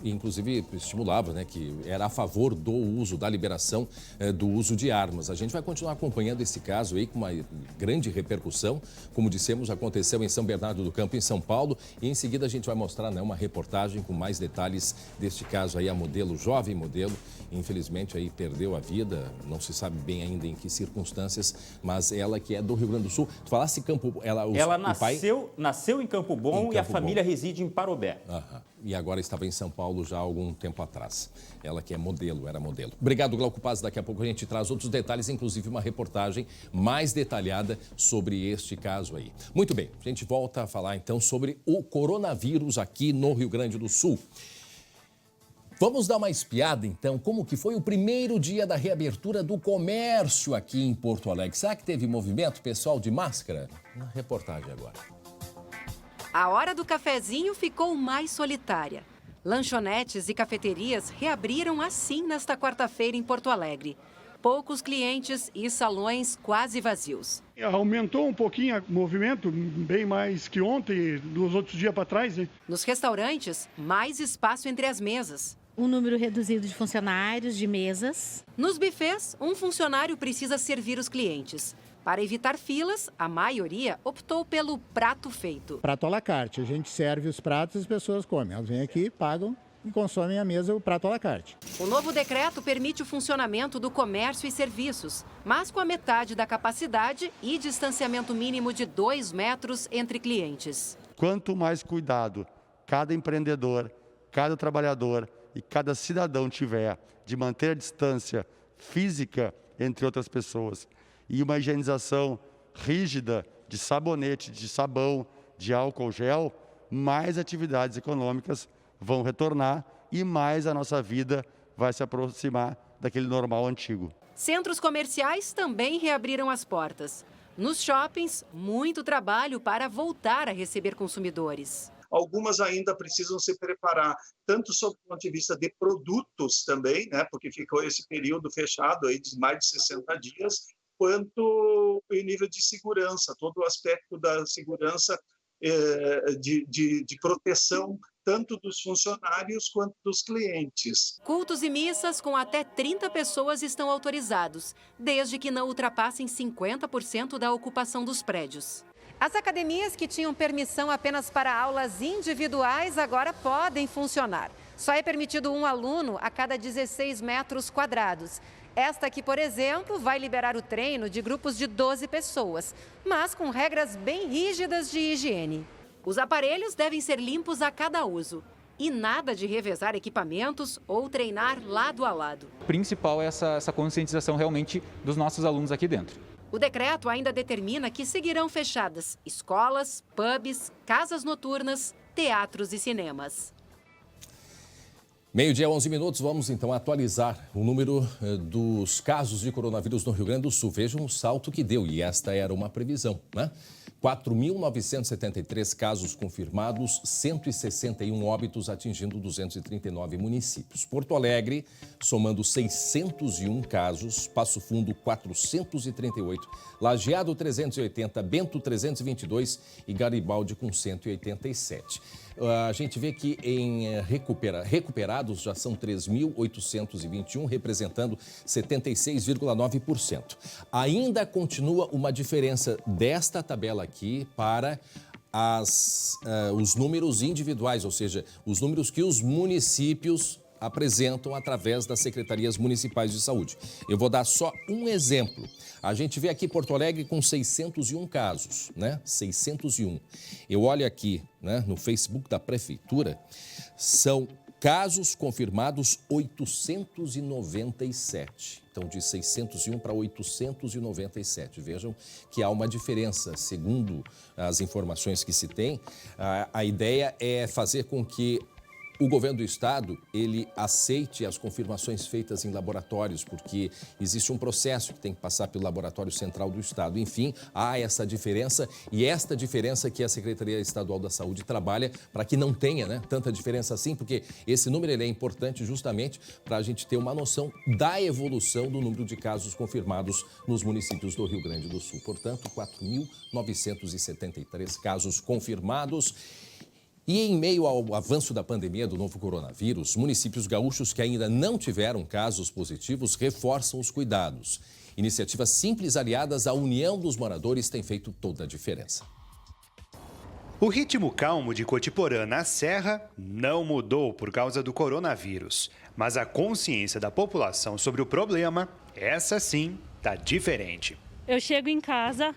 Inclusive estimulava, né, que era a favor do uso, da liberação do uso de armas. A gente vai continuar acompanhando esse caso aí com uma grande repercussão. Como dissemos, aconteceu em São Bernardo do Campo, em São Paulo. E em seguida a gente vai mostrar, né, uma reportagem com mais detalhes deste caso aí. A modelo, jovem modelo, infelizmente aí perdeu a vida. Não se sabe bem ainda em que circunstâncias, mas ela que é do Rio Grande do Sul. Tu falasse Campo... Ela nasceu em Campo Bom e a família reside em Parobé. E agora estava em São Paulo já há algum tempo atrás. Ela que é modelo, era modelo. Obrigado, Glauco Paz. Daqui a pouco a gente traz outros detalhes, inclusive uma reportagem mais detalhada sobre este caso aí. Muito bem, a gente volta a falar então sobre o coronavírus aqui no Rio Grande do Sul. Vamos dar uma espiada, então, como que foi o primeiro dia da reabertura do comércio aqui em Porto Alegre. Será que teve movimento, pessoal, de máscara? Na reportagem agora. A hora do cafezinho ficou mais solitária. Lanchonetes e cafeterias reabriram assim nesta quarta-feira em Porto Alegre. Poucos clientes e salões quase vazios. Aumentou um pouquinho o movimento, bem mais que ontem, dos outros dias para trás, né? Nos restaurantes, mais espaço entre as mesas. Um número reduzido de funcionários, de mesas. Nos bufês, um funcionário precisa servir os clientes. Para evitar filas, a maioria optou pelo prato feito. Prato à la carte. A gente serve os pratos e as pessoas comem. Elas vêm aqui, pagam e consomem à mesa o prato à la carte. O novo decreto permite o funcionamento do comércio e serviços, mas com a metade da capacidade e distanciamento mínimo de 2 metros entre clientes. Quanto mais cuidado cada empreendedor, cada trabalhador e cada cidadão tiver de manter a distância física entre outras pessoas, e uma higienização rígida de sabonete, de sabão, de álcool gel, mais atividades econômicas vão retornar e mais a nossa vida vai se aproximar daquele normal antigo. Centros comerciais também reabriram as portas. Nos shoppings, muito trabalho para voltar a receber consumidores. Algumas ainda precisam se preparar, tanto sob o ponto de vista de produtos também, né, porque ficou esse período fechado aí de mais de 60 dias, quanto em nível de segurança, todo o aspecto da segurança de proteção, tanto dos funcionários quanto dos clientes. Cultos e missas com até 30 pessoas estão autorizados, desde que não ultrapassem 50% da ocupação dos prédios. As academias que tinham permissão apenas para aulas individuais agora podem funcionar. Só é permitido um aluno a cada 16 metros quadrados. Esta aqui, por exemplo, vai liberar o treino de grupos de 12 pessoas, mas com regras bem rígidas de higiene. Os aparelhos devem ser limpos a cada uso. E nada de revezar equipamentos ou treinar lado a lado. O principal é essa conscientização realmente dos nossos alunos aqui dentro. O decreto ainda determina que seguirão fechadas escolas, pubs, casas noturnas, teatros e cinemas. Meio-dia, 11 minutos, vamos então atualizar o número dos casos de coronavírus no Rio Grande do Sul. Vejam o salto que deu, e esta era uma previsão, né? 4.973 casos confirmados, 161 óbitos, atingindo 239 municípios. Porto Alegre, somando 601 casos, Passo Fundo, 438, Lajeado, 380, Bento, 322 e Garibaldi, com 187. A gente vê que em recuperados já são 3.821, representando 76,9%. Ainda continua uma diferença desta tabela aqui para os números individuais, ou seja, os números que os municípios apresentam através das secretarias municipais de saúde. Eu vou dar só um exemplo. A gente vê aqui Porto Alegre com 601 casos, né? 601. Eu olho aqui, né, no Facebook da Prefeitura, são casos confirmados 897. Então, de 601 para 897. Vejam que há uma diferença. Segundo as informações que se tem, a ideia é fazer com que o governo do estado, ele aceite as confirmações feitas em laboratórios, porque existe um processo que tem que passar pelo laboratório central do estado. Enfim, há essa diferença, e esta diferença que a Secretaria Estadual da Saúde trabalha para que não tenha, né, tanta diferença assim, porque esse número ele é importante justamente para a gente ter uma noção da evolução do número de casos confirmados nos municípios do Rio Grande do Sul. Portanto, 4.973 casos confirmados. E em meio ao avanço da pandemia do novo coronavírus, municípios gaúchos que ainda não tiveram casos positivos reforçam os cuidados. Iniciativas simples aliadas à união dos moradores têm feito toda a diferença. O ritmo calmo de Cotiporã na Serra não mudou por causa do coronavírus. Mas a consciência da população sobre o problema, essa sim, está diferente. Eu chego em casa,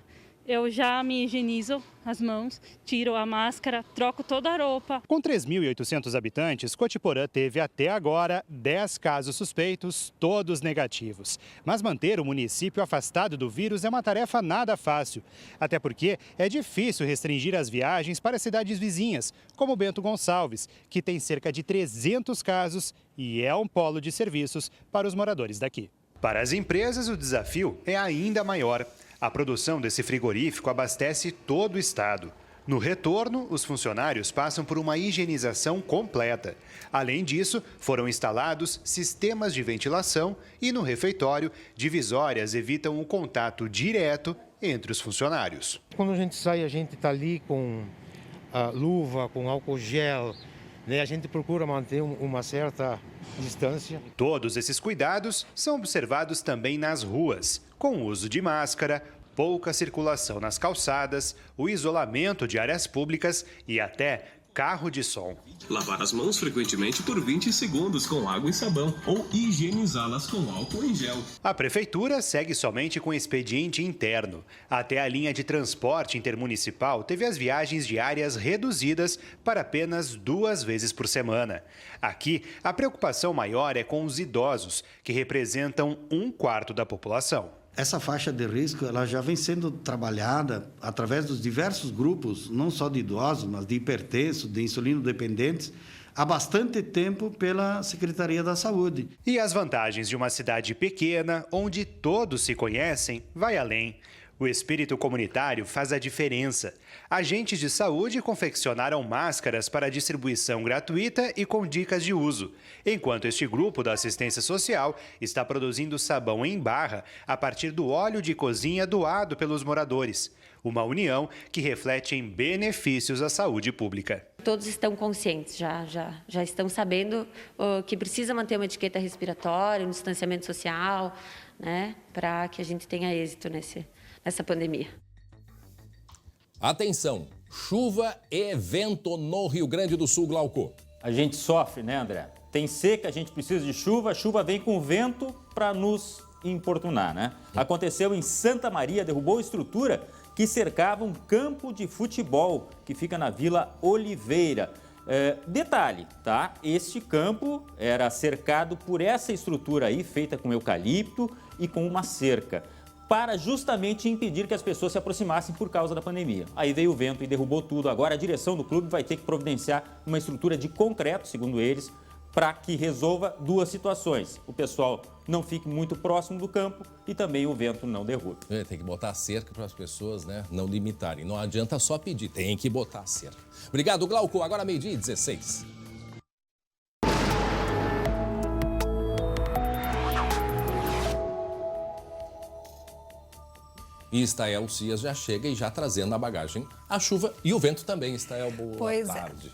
eu já me higienizo as mãos, tiro a máscara, troco toda a roupa. Com 3.800 habitantes, Cotiporã teve até agora 10 casos suspeitos, todos negativos. Mas manter o município afastado do vírus é uma tarefa nada fácil. Até porque é difícil restringir as viagens para cidades vizinhas, como Bento Gonçalves, que tem cerca de 300 casos e é um polo de serviços para os moradores daqui. Para as empresas, o desafio é ainda maior. A produção desse frigorífico abastece todo o estado. No retorno, os funcionários passam por uma higienização completa. Além disso, foram instalados sistemas de ventilação e, no refeitório, divisórias evitam o contato direto entre os funcionários. Quando a gente sai, a gente está ali com a luva, com álcool gel, né? A gente procura manter uma certa distância. Todos esses cuidados são observados também nas ruas, com o uso de máscara, pouca circulação nas calçadas, o isolamento de áreas públicas e até carro de som. Lavar as mãos frequentemente por 20 segundos com água e sabão ou higienizá-las com álcool em gel. A prefeitura segue somente com expediente interno. Até a linha de transporte intermunicipal teve as viagens diárias reduzidas para apenas 2 vezes por semana. Aqui, a preocupação maior é com os idosos, que representam 1/4 da população. Essa faixa de risco ela já vem sendo trabalhada através dos diversos grupos, não só de idosos, mas de hipertensos, de insulino-dependentes, há bastante tempo pela Secretaria da Saúde. E as vantagens de uma cidade pequena, onde todos se conhecem, vai além. O espírito comunitário faz a diferença. Agentes de saúde confeccionaram máscaras para distribuição gratuita e com dicas de uso, enquanto este grupo da assistência social está produzindo sabão em barra a partir do óleo de cozinha doado pelos moradores. Uma união que reflete em benefícios à saúde pública. Todos estão conscientes, já estão sabendo que precisa manter uma etiqueta respiratória, um distanciamento social, né, para que a gente tenha êxito nessa pandemia. Atenção, chuva e vento no Rio Grande do Sul, Glauco. A gente sofre, né, André? Tem seca, a gente precisa de chuva, a chuva vem com vento para nos importunar, né? Aconteceu em Santa Maria, derrubou estrutura que cercava um campo de futebol que fica na Vila Oliveira. Detalhe, tá? Este campo era cercado por essa estrutura aí, feita com eucalipto e com uma cerca, para justamente impedir que as pessoas se aproximassem por causa da pandemia. Aí veio o vento e derrubou tudo. Agora a direção do clube vai ter que providenciar uma estrutura de concreto, segundo eles, para que resolva duas situações. O pessoal não fique muito próximo do campo e também o vento não derrube. Tem que botar cerca para as pessoas, né, não limitarem. Não adianta só pedir, tem que botar cerca. Obrigado, Glauco. Agora 12:16. E Estael Cias já chega e já trazendo na bagagem a chuva e o vento também. Estael, boa tarde.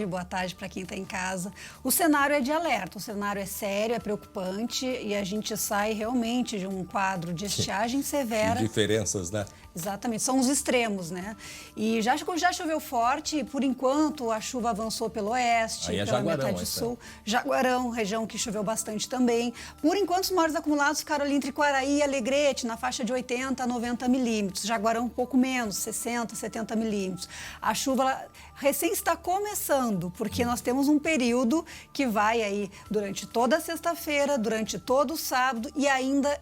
Boa tarde para quem está em casa. O cenário é de alerta, o cenário é sério, é preocupante e a gente sai realmente de um quadro de estiagem severa. Diferenças, né? Exatamente, são os extremos, né? E já choveu forte, por enquanto a chuva avançou pelo oeste, pela Jaguarão, metade sul. Jaguarão, região que choveu bastante também. Por enquanto os maiores acumulados ficaram ali entre Quaraí e Alegrete, na faixa de 80 a 90 milímetros. Jaguarão um pouco menos, 60, 70 milímetros. A chuva recém está começando, porque nós temos um período que vai aí durante toda a sexta-feira, durante todo o sábado e ainda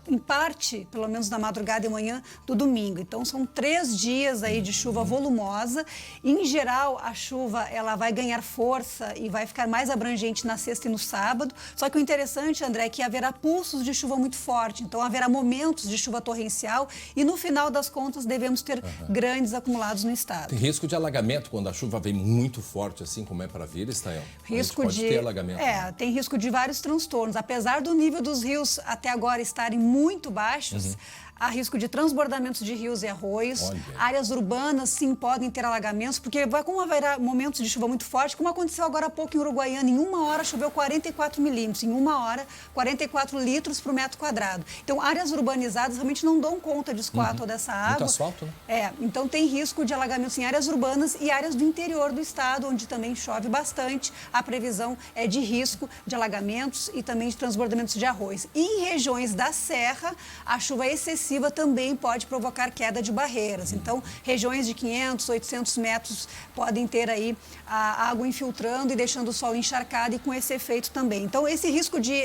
em parte, pelo menos na madrugada e manhã do domingo. Então são 3 dias aí de chuva volumosa. Em geral, a chuva ela vai ganhar força e vai ficar mais abrangente na sexta e no sábado. Só que o interessante, André, é que haverá pulsos de chuva muito forte. Então haverá momentos de chuva torrencial e no final das contas devemos ter grandes acumulados no estado. Tem risco de alagamento quando a chuva vem muito forte, assim como é para vir, Estael? Pode ter alagamento. Tem risco de vários transtornos. Apesar do nível dos rios até agora estarem muito baixos, há risco de transbordamentos de rios e arroios. Áreas urbanas, sim, podem ter alagamentos, porque como haverá momentos de chuva muito forte, como aconteceu agora há pouco em Uruguaiana, em 1 hora choveu 44 milímetros, em 1 hora, 44 litros por metro quadrado. Então, áreas urbanizadas realmente não dão conta de escoar toda essa água. Muito asfalto, né? Então tem risco de alagamentos em áreas urbanas e áreas do interior do estado, onde também chove bastante. A previsão é de risco de alagamentos e também de transbordamentos de arroios. E em regiões da serra, a chuva excessiva também pode provocar queda de barreiras. Então, regiões de 500, 800 metros podem ter aí a água infiltrando e deixando o solo encharcado e com esse efeito também. Então, esse risco de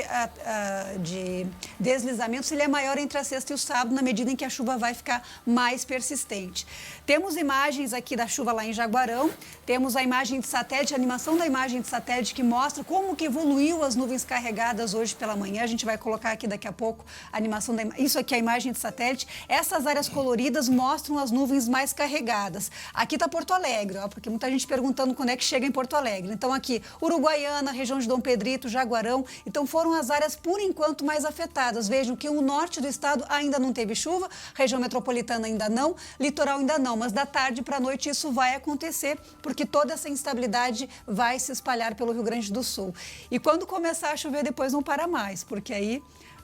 deslizamentos ele é maior entre a sexta e o sábado, na medida em que a chuva vai ficar mais persistente. Temos imagens aqui da chuva lá em Jaguarão, temos a imagem de satélite, a animação da imagem de satélite que mostra como que evoluiu as nuvens carregadas hoje pela manhã. A gente vai colocar aqui daqui a pouco a animação isso aqui é a imagem de satélite. Essas áreas coloridas mostram as nuvens mais carregadas. Aqui está Porto Alegre, porque muita gente perguntando quando é que chega em Porto Alegre. Então aqui, Uruguaiana, região de Dom Pedrito, Jaguarão. Então foram as áreas, por enquanto, mais afetadas. Vejam que o norte do estado ainda não teve chuva, região metropolitana ainda não, litoral ainda não. Mas da tarde para a noite isso vai acontecer, porque toda essa instabilidade vai se espalhar pelo Rio Grande do Sul. E quando começar a chover, depois não para mais, porque aí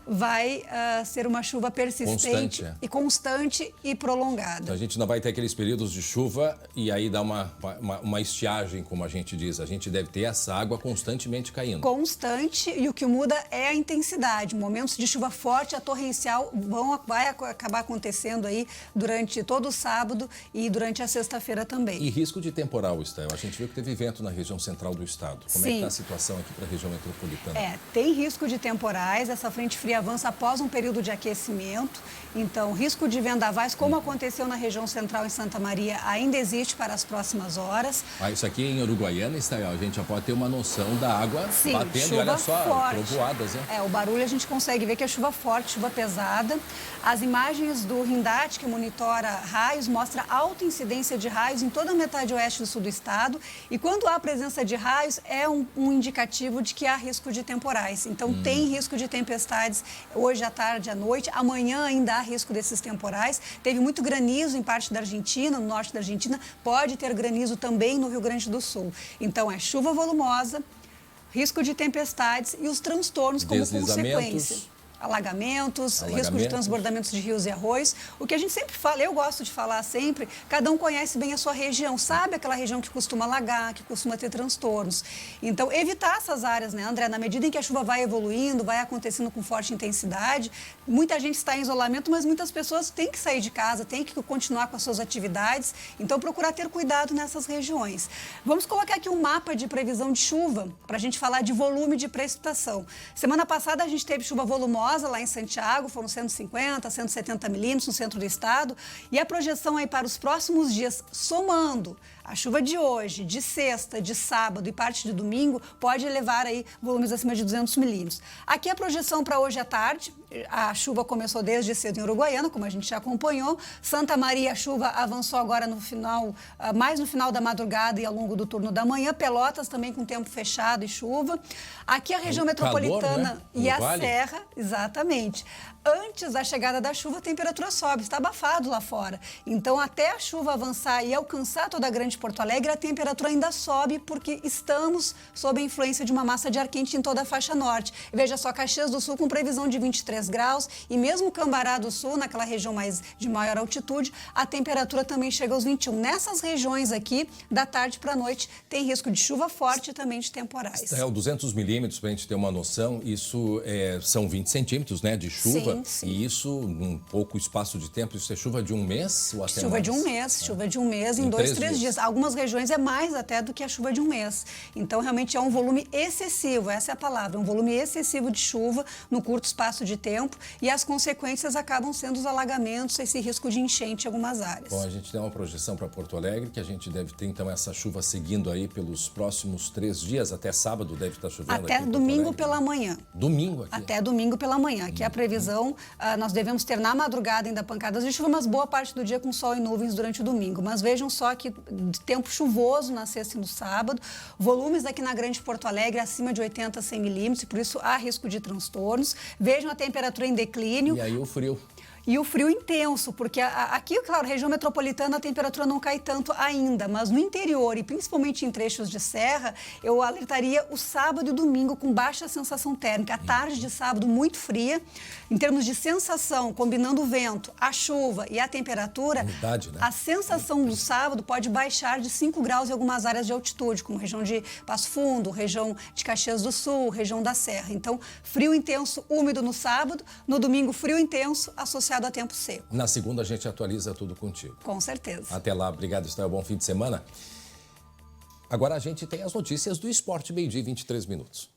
vai ser uma chuva persistente constante e prolongada. Então, a gente não vai ter aqueles períodos de chuva e aí dá uma estiagem, como a gente diz. A gente deve ter essa água constantemente caindo. Constante, e o que muda é a intensidade. Momentos de chuva forte, a torrencial vai acabar acontecendo aí durante todo o sábado e durante a sexta-feira também. E risco de temporal, Estael. A gente viu que teve vento na região central do estado. Como é que está a situação aqui para a região metropolitana? Tem risco de temporais. Essa frente fria avança após um período de aquecimento. Então, risco de vendavais, como aconteceu na região central em Santa Maria, ainda existe para as próximas horas. Isso aqui em Uruguaiana, Estael, a gente já pode ter uma noção da água batendo. Chuva e olha só, forte. trovoadas, né? O barulho a gente consegue ver que é chuva forte, chuva pesada. As imagens do Rindate, que monitora raios, mostra alta incidência de raios em toda a metade oeste do sul do estado. E quando há presença de raios, é um indicativo de que há risco de temporais. Então, tem risco de tempestades hoje à tarde, à noite. Amanhã ainda há risco desses temporais. Teve muito granizo em parte da Argentina, no norte da Argentina. Pode ter granizo também no Rio Grande do Sul. Então, é chuva volumosa, risco de tempestades e os transtornos como consequência. Alagamentos, risco de transbordamentos de rios e arroios. O que a gente sempre fala, eu gosto de falar sempre, cada um conhece bem a sua região, sabe aquela região que costuma alagar, que costuma ter transtornos. Então, evitar essas áreas, né, André? Na medida em que a chuva vai evoluindo, vai acontecendo com forte intensidade, muita gente está em isolamento, mas muitas pessoas têm que sair de casa, têm que continuar com as suas atividades. Então, procurar ter cuidado nessas regiões. Vamos colocar aqui um mapa de previsão de chuva, para a gente falar de volume de precipitação. Semana passada, a gente teve chuva volumosa lá em Santiago, foram 150, 170 milímetros no centro do estado. E a projeção aí para os próximos dias, somando A chuva de hoje, de sexta, de sábado e parte de domingo pode levar aí volumes acima de 200 milímetros. Aqui a projeção para hoje à tarde. A chuva começou desde cedo em Uruguaiana, como a gente já acompanhou. Santa Maria, a chuva avançou agora no final, mais no final da madrugada e ao longo do turno da manhã. Pelotas também com tempo fechado e chuva. Aqui a região metropolitana, né? e a Vale. Serra, exatamente. Antes da chegada da chuva, a temperatura sobe, está abafado lá fora. Então, até a chuva avançar e alcançar toda a Grande Porto Alegre, a temperatura ainda sobe porque estamos sob a influência de uma massa de ar quente em toda a faixa norte. Veja só, Caxias do Sul com previsão de 23 graus e mesmo Cambará do Sul, naquela região de maior altitude, a temperatura também chega aos 21. Nessas regiões aqui, da tarde para a noite, tem risco de chuva forte e também de temporais. 200 milímetros, para a gente ter uma noção, isso são 20 centímetros, né, de chuva. Sim. E isso, num pouco espaço de tempo, isso é chuva de um mês ou até Chuva mais? de um mês, chuva de um mês em 2, 3 dias. Algumas regiões é mais até do que a chuva de um mês. Então, realmente é um volume excessivo, essa é a palavra, um volume excessivo de chuva no curto espaço de tempo e as consequências acabam sendo os alagamentos, esse risco de enchente em algumas áreas. Bom, a gente tem uma projeção para Porto Alegre, que a gente deve ter, então, essa chuva seguindo aí pelos próximos 3 dias, até sábado deve estar chovendo Até aqui em domingo Porto Alegre. pela manhã. Domingo aqui? Até domingo pela manhã. Aqui a previsão, nós devemos ter na madrugada ainda pancadas de chuva, mas boa parte do dia com sol e nuvens durante o domingo. Mas vejam só que de tempo chuvoso na sexta e no sábado, volumes aqui na Grande Porto Alegre acima de 80 a 100 milímetros, e por isso há risco de transtornos. Vejam a temperatura em declínio. E aí o frio. E o frio intenso, porque aqui, claro, região metropolitana, a temperatura não cai tanto ainda, mas no interior e principalmente em trechos de serra, eu alertaria o sábado e domingo com baixa sensação térmica. A tarde de sábado muito fria, em termos de sensação, combinando o vento, a chuva e a temperatura, umidade, né? A sensação do sábado pode baixar de 5 graus em algumas áreas de altitude, como região de Passo Fundo, região de Caxias do Sul, região da Serra. Então, frio intenso, úmido no sábado, no domingo frio intenso, associado a tempo seco. Na segunda a gente atualiza tudo contigo. Com certeza. Até lá, obrigado, Esther. Bom fim de semana. Agora a gente tem as notícias do esporte, meio-dia e 23 minutos.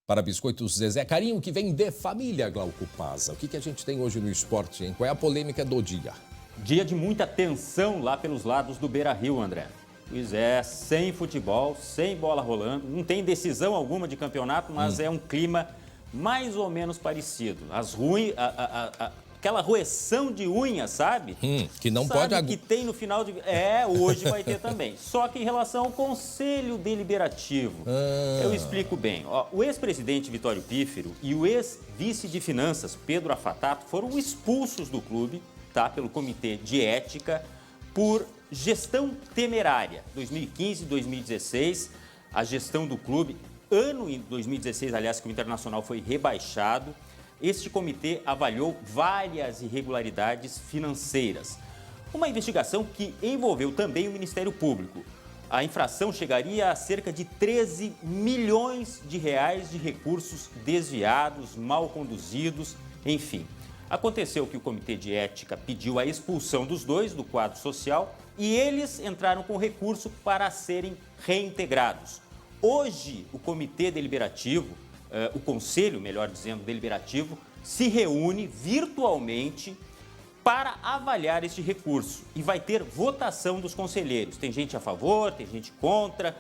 Para Biscoitos Zezé, carinho que vem de família, Glauco Paza. O que a gente tem hoje no esporte, hein? Qual é a polêmica do dia? Dia de muita tensão lá pelos lados do Beira-Rio, André. Pois é, sem futebol, sem bola rolando, não tem decisão alguma de campeonato, mas é um clima mais ou menos parecido. Aquela roeção de unhas, sabe? Que não sabe pode... que tem no final de... hoje vai ter também. Só que em relação ao Conselho Deliberativo, eu explico bem. Ó, o ex-presidente Vitório Pífero e o ex-vice de Finanças, Pedro Afatato, foram expulsos do clube, tá, pelo Comitê de Ética, por gestão temerária. 2015 e 2016, a gestão do clube, ano em 2016, aliás, que o Internacional foi rebaixado, este comitê avaliou várias irregularidades financeiras. Uma investigação que envolveu também o Ministério Público. A infração chegaria a cerca de 13 milhões de reais de recursos desviados, mal conduzidos, enfim. Aconteceu que o Comitê de Ética pediu a expulsão dos dois do quadro social e eles entraram com recurso para serem reintegrados. Hoje, o Comitê Deliberativo, o Conselho, melhor dizendo, Deliberativo, se reúne virtualmente para avaliar este recurso e vai ter votação dos conselheiros. Tem gente a favor, tem gente contra.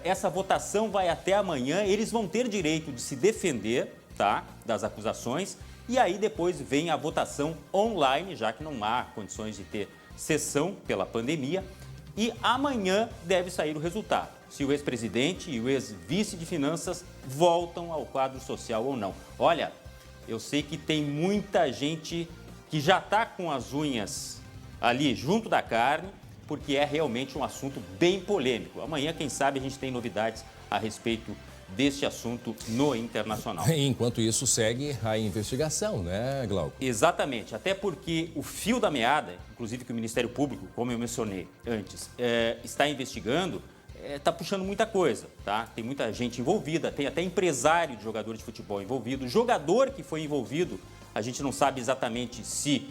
Essa votação vai até amanhã. Eles vão ter direito de se defender, tá, das acusações. E aí depois vem a votação online, já que não há condições de ter sessão pela pandemia. E amanhã deve sair o resultado, se o ex-presidente e o ex-vice de Finanças voltam ao quadro social ou não. Olha, eu sei que tem muita gente que já está com as unhas ali junto da carne, porque é realmente um assunto bem polêmico. Amanhã, quem sabe, a gente tem novidades a respeito deste assunto no Internacional. Enquanto isso, segue a investigação, né, Glauco? Exatamente, até porque o fio da meada, inclusive que o Ministério Público, como eu mencionei antes, está investigando, está puxando muita coisa, tá? Tem muita gente envolvida, tem até empresário de jogador de futebol envolvido, jogador que foi envolvido, a gente não sabe exatamente se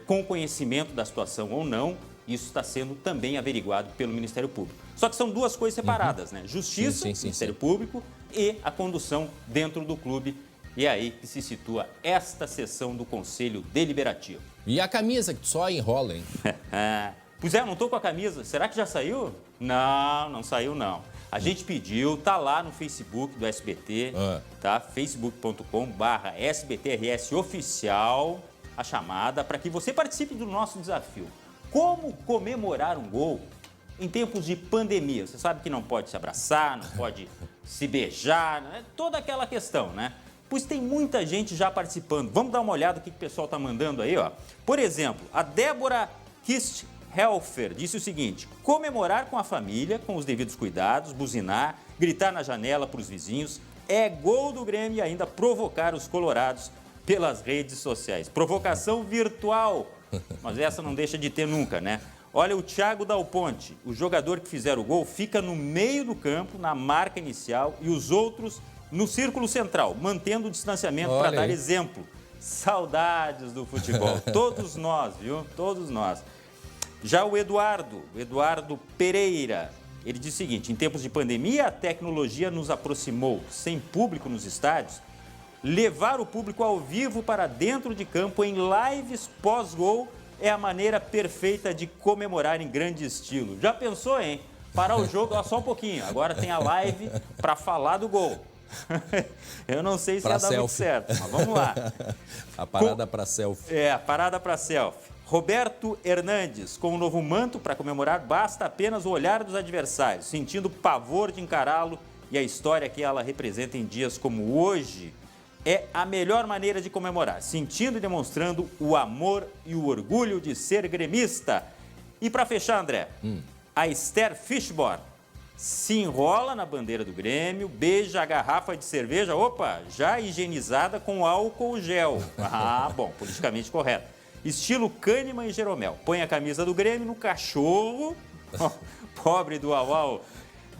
com conhecimento da situação ou não. Isso está sendo também averiguado pelo Ministério Público. Só que são duas coisas separadas, né? Justiça, Ministério Público e a condução dentro do clube E é aí que se situa esta sessão do Conselho Deliberativo. E a camisa que só enrola, hein? Pois é, não estou com a camisa. Será que já saiu? Não, não saiu não. A gente pediu, tá lá no Facebook do SBT, tá? facebook.com/SBTRS oficial, a chamada, para que você participe do nosso desafio. Como comemorar um gol em tempos de pandemia? Você sabe que não pode se abraçar, não pode se beijar, né? Toda aquela questão, né? Pois tem muita gente já participando. Vamos dar uma olhada no que o pessoal tá mandando aí, ó. Por exemplo, a Débora Kisthelfer disse o seguinte: comemorar com a família, com os devidos cuidados, buzinar, gritar na janela para os vizinhos, é gol do Grêmio e ainda provocar os colorados pelas redes sociais. Provocação virtual, mas essa não deixa de ter nunca, né? Olha o Thiago Dal Ponte, o jogador que fizer o gol fica no meio do campo, na marca inicial, e os outros no círculo central, mantendo o distanciamento para dar exemplo. Saudades do futebol. Todos nós, viu? Todos nós. Já o Eduardo Pereira, ele diz o seguinte: em tempos de pandemia, a tecnologia nos aproximou. Sem público nos estádios, levar o público ao vivo para dentro de campo em lives pós-gol é a maneira perfeita de comemorar em grande estilo. Já pensou, hein? Parar o jogo, ó, só um pouquinho. Agora tem a live para falar do gol. Eu não sei se ia dar muito certo, mas vamos lá. A parada para selfie. É, a parada para selfie. Roberto Hernandes, com o novo manto para comemorar, basta apenas o olhar dos adversários, sentindo pavor de encará-lo, e a história que ela representa em dias como hoje é a melhor maneira de comemorar, sentindo e demonstrando o amor e o orgulho de ser gremista. E para fechar, André, a Esther Fishborn se enrola na bandeira do Grêmio, beija a garrafa de cerveja, já higienizada com álcool gel. Bom, politicamente correto. Estilo Kahneman e Jeromel. Põe a camisa do Grêmio no cachorro, pobre do Auau,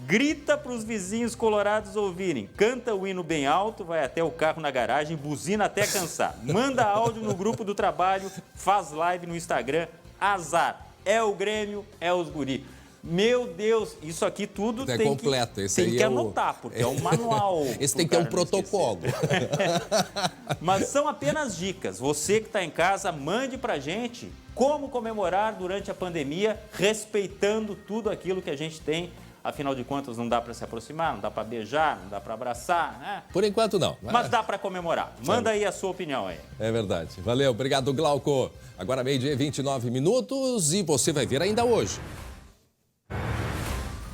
grita para os vizinhos colorados ouvirem, canta o hino bem alto, vai até o carro na garagem, buzina até cansar, manda áudio no grupo do trabalho, faz live no Instagram, azar. É o Grêmio, é os guri. Meu Deus, isso aqui tudo é tem completo. que, esse tem aí que é anotar, porque é um manual. Esse tem que ter um protocolo. Mas são apenas dicas. Você que está em casa, mande pra gente como comemorar durante a pandemia, respeitando tudo aquilo que a gente tem. Afinal de contas, não dá para se aproximar, não dá para beijar, não dá para abraçar, né? Por enquanto, não. Mas dá para comemorar. Manda aí a sua opinião aí. É verdade. Valeu, obrigado, Glauco. Agora, 12h, 29 minutos, e você vai ver ainda hoje.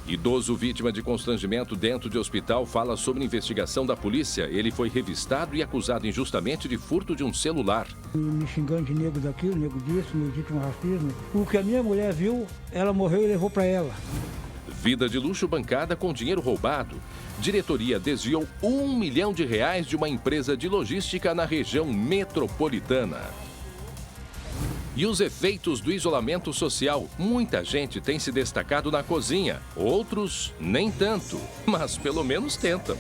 Idoso vítima de constrangimento dentro de hospital fala sobre investigação da polícia. Ele foi revistado e acusado injustamente de furto de um celular. Me xingando de nego daquilo, nego disso, me dito um racismo. O que a minha mulher viu, ela morreu e levou para ela. Vida de luxo bancada com dinheiro roubado. Diretoria desviou R$1 milhão de uma empresa de logística na região metropolitana. E os efeitos do isolamento social. Muita gente tem se destacado na cozinha, outros nem tanto, mas pelo menos tentam.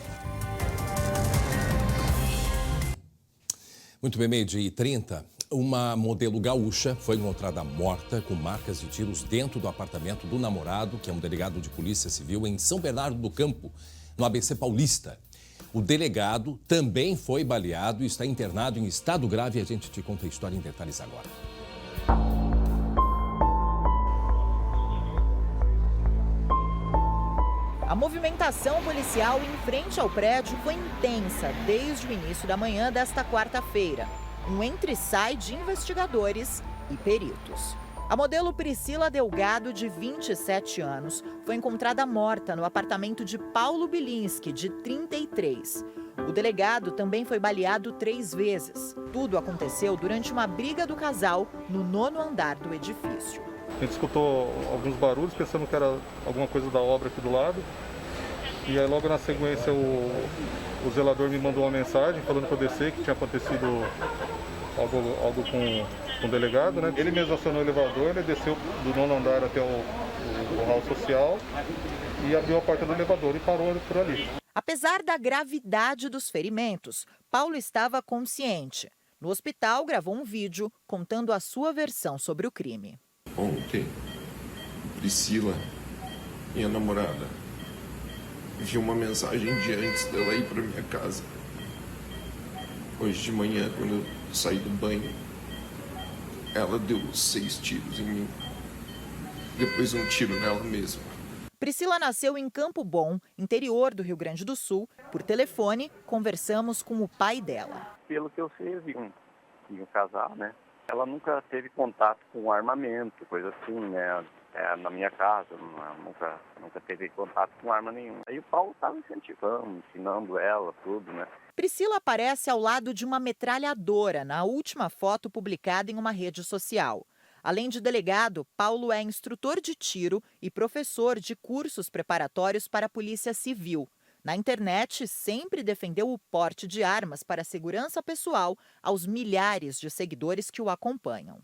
Muito bem, 12h30. Uma modelo gaúcha foi encontrada morta com marcas de tiros dentro do apartamento do namorado, que é um delegado de polícia civil em São Bernardo do Campo, no ABC Paulista. O delegado também foi baleado e está internado em estado grave. A gente te conta a história em detalhes agora. A movimentação policial em frente ao prédio foi intensa desde o início da manhã desta quarta-feira. Um entra-e-sai de investigadores e peritos. A modelo Priscila Delgado, de 27 anos, foi encontrada morta no apartamento de Paulo Bilinski, de 33. O delegado também foi baleado 3 vezes. Tudo aconteceu durante uma briga do casal no 9º andar do edifício. A gente escutou alguns barulhos, pensando que era alguma coisa da obra aqui do lado. E aí logo na sequência o zelador me mandou uma mensagem falando para eu descer, que tinha acontecido algo com o delegado, né? Ele mesmo acionou o elevador, ele desceu do 9º andar até o hall social e abriu a porta do elevador e parou por ali. Apesar da gravidade dos ferimentos, Paulo estava consciente. No hospital, gravou um vídeo contando a sua versão sobre o crime. Ontem, Priscila, minha namorada, viu uma mensagem de antes dela ir para minha casa. Hoje de manhã, quando eu saí do banho, ela deu 6 tiros em mim. Depois um tiro nela mesma. Priscila nasceu em Campo Bom, interior do Rio Grande do Sul. Por telefone, conversamos com o pai dela. Pelo que eu sei, iam casar, né? Ela nunca teve contato com armamento, coisa assim, né? Na minha casa, nunca teve contato com arma nenhuma. Aí o Paulo estava incentivando, ensinando ela, tudo, né? Priscila aparece ao lado de uma metralhadora na última foto publicada em uma rede social. Além de delegado, Paulo é instrutor de tiro e professor de cursos preparatórios para a Polícia Civil. Na internet, sempre defendeu o porte de armas para segurança pessoal aos milhares de seguidores que o acompanham.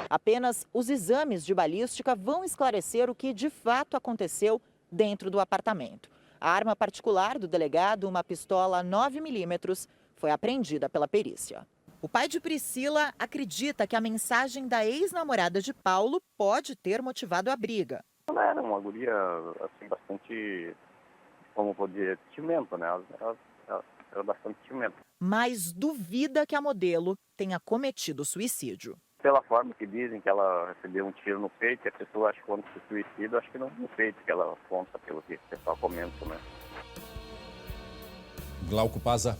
Apenas os exames de balística vão esclarecer o que de fato aconteceu dentro do apartamento. A arma particular do delegado, uma pistola 9mm, foi apreendida pela perícia. O pai de Priscila acredita que a mensagem da ex-namorada de Paulo pode ter motivado a briga. Ela era uma guria assim, bastante, como podia, ciumenta, né? Ela era bastante ciumenta. Mas duvida que a modelo tenha cometido suicídio. Pela forma que dizem que ela recebeu um tiro no peito, e a pessoa acha que quando se suicida, acho que não no peito, que ela conta pelo que o pessoal comenta, né? Glauco Paza.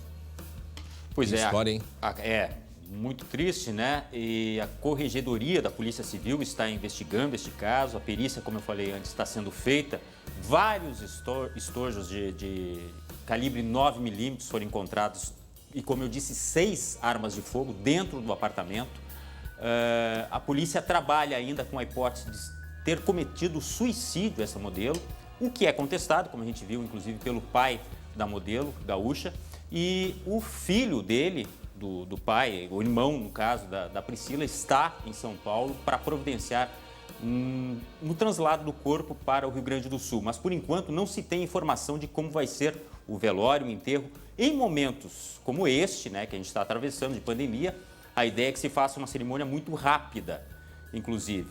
Pois é, história, hein? É muito triste, né? E a Corregedoria da Polícia Civil está investigando este caso. A perícia, como eu falei antes, está sendo feita. Vários estojos de calibre 9mm foram encontrados e, como eu disse, 6 armas de fogo dentro do apartamento. A polícia trabalha ainda com a hipótese de ter cometido suicídio essa modelo, o que é contestado, como a gente viu, inclusive, pelo pai da modelo, gaúcha. E o filho dele, do pai, o irmão, no caso, da Priscila, está em São Paulo para providenciar no translado do corpo para o Rio Grande do Sul. Mas, por enquanto, não se tem informação de como vai ser o velório, o enterro. Em momentos como este, né, que a gente está atravessando de pandemia, a ideia é que se faça uma cerimônia muito rápida, inclusive.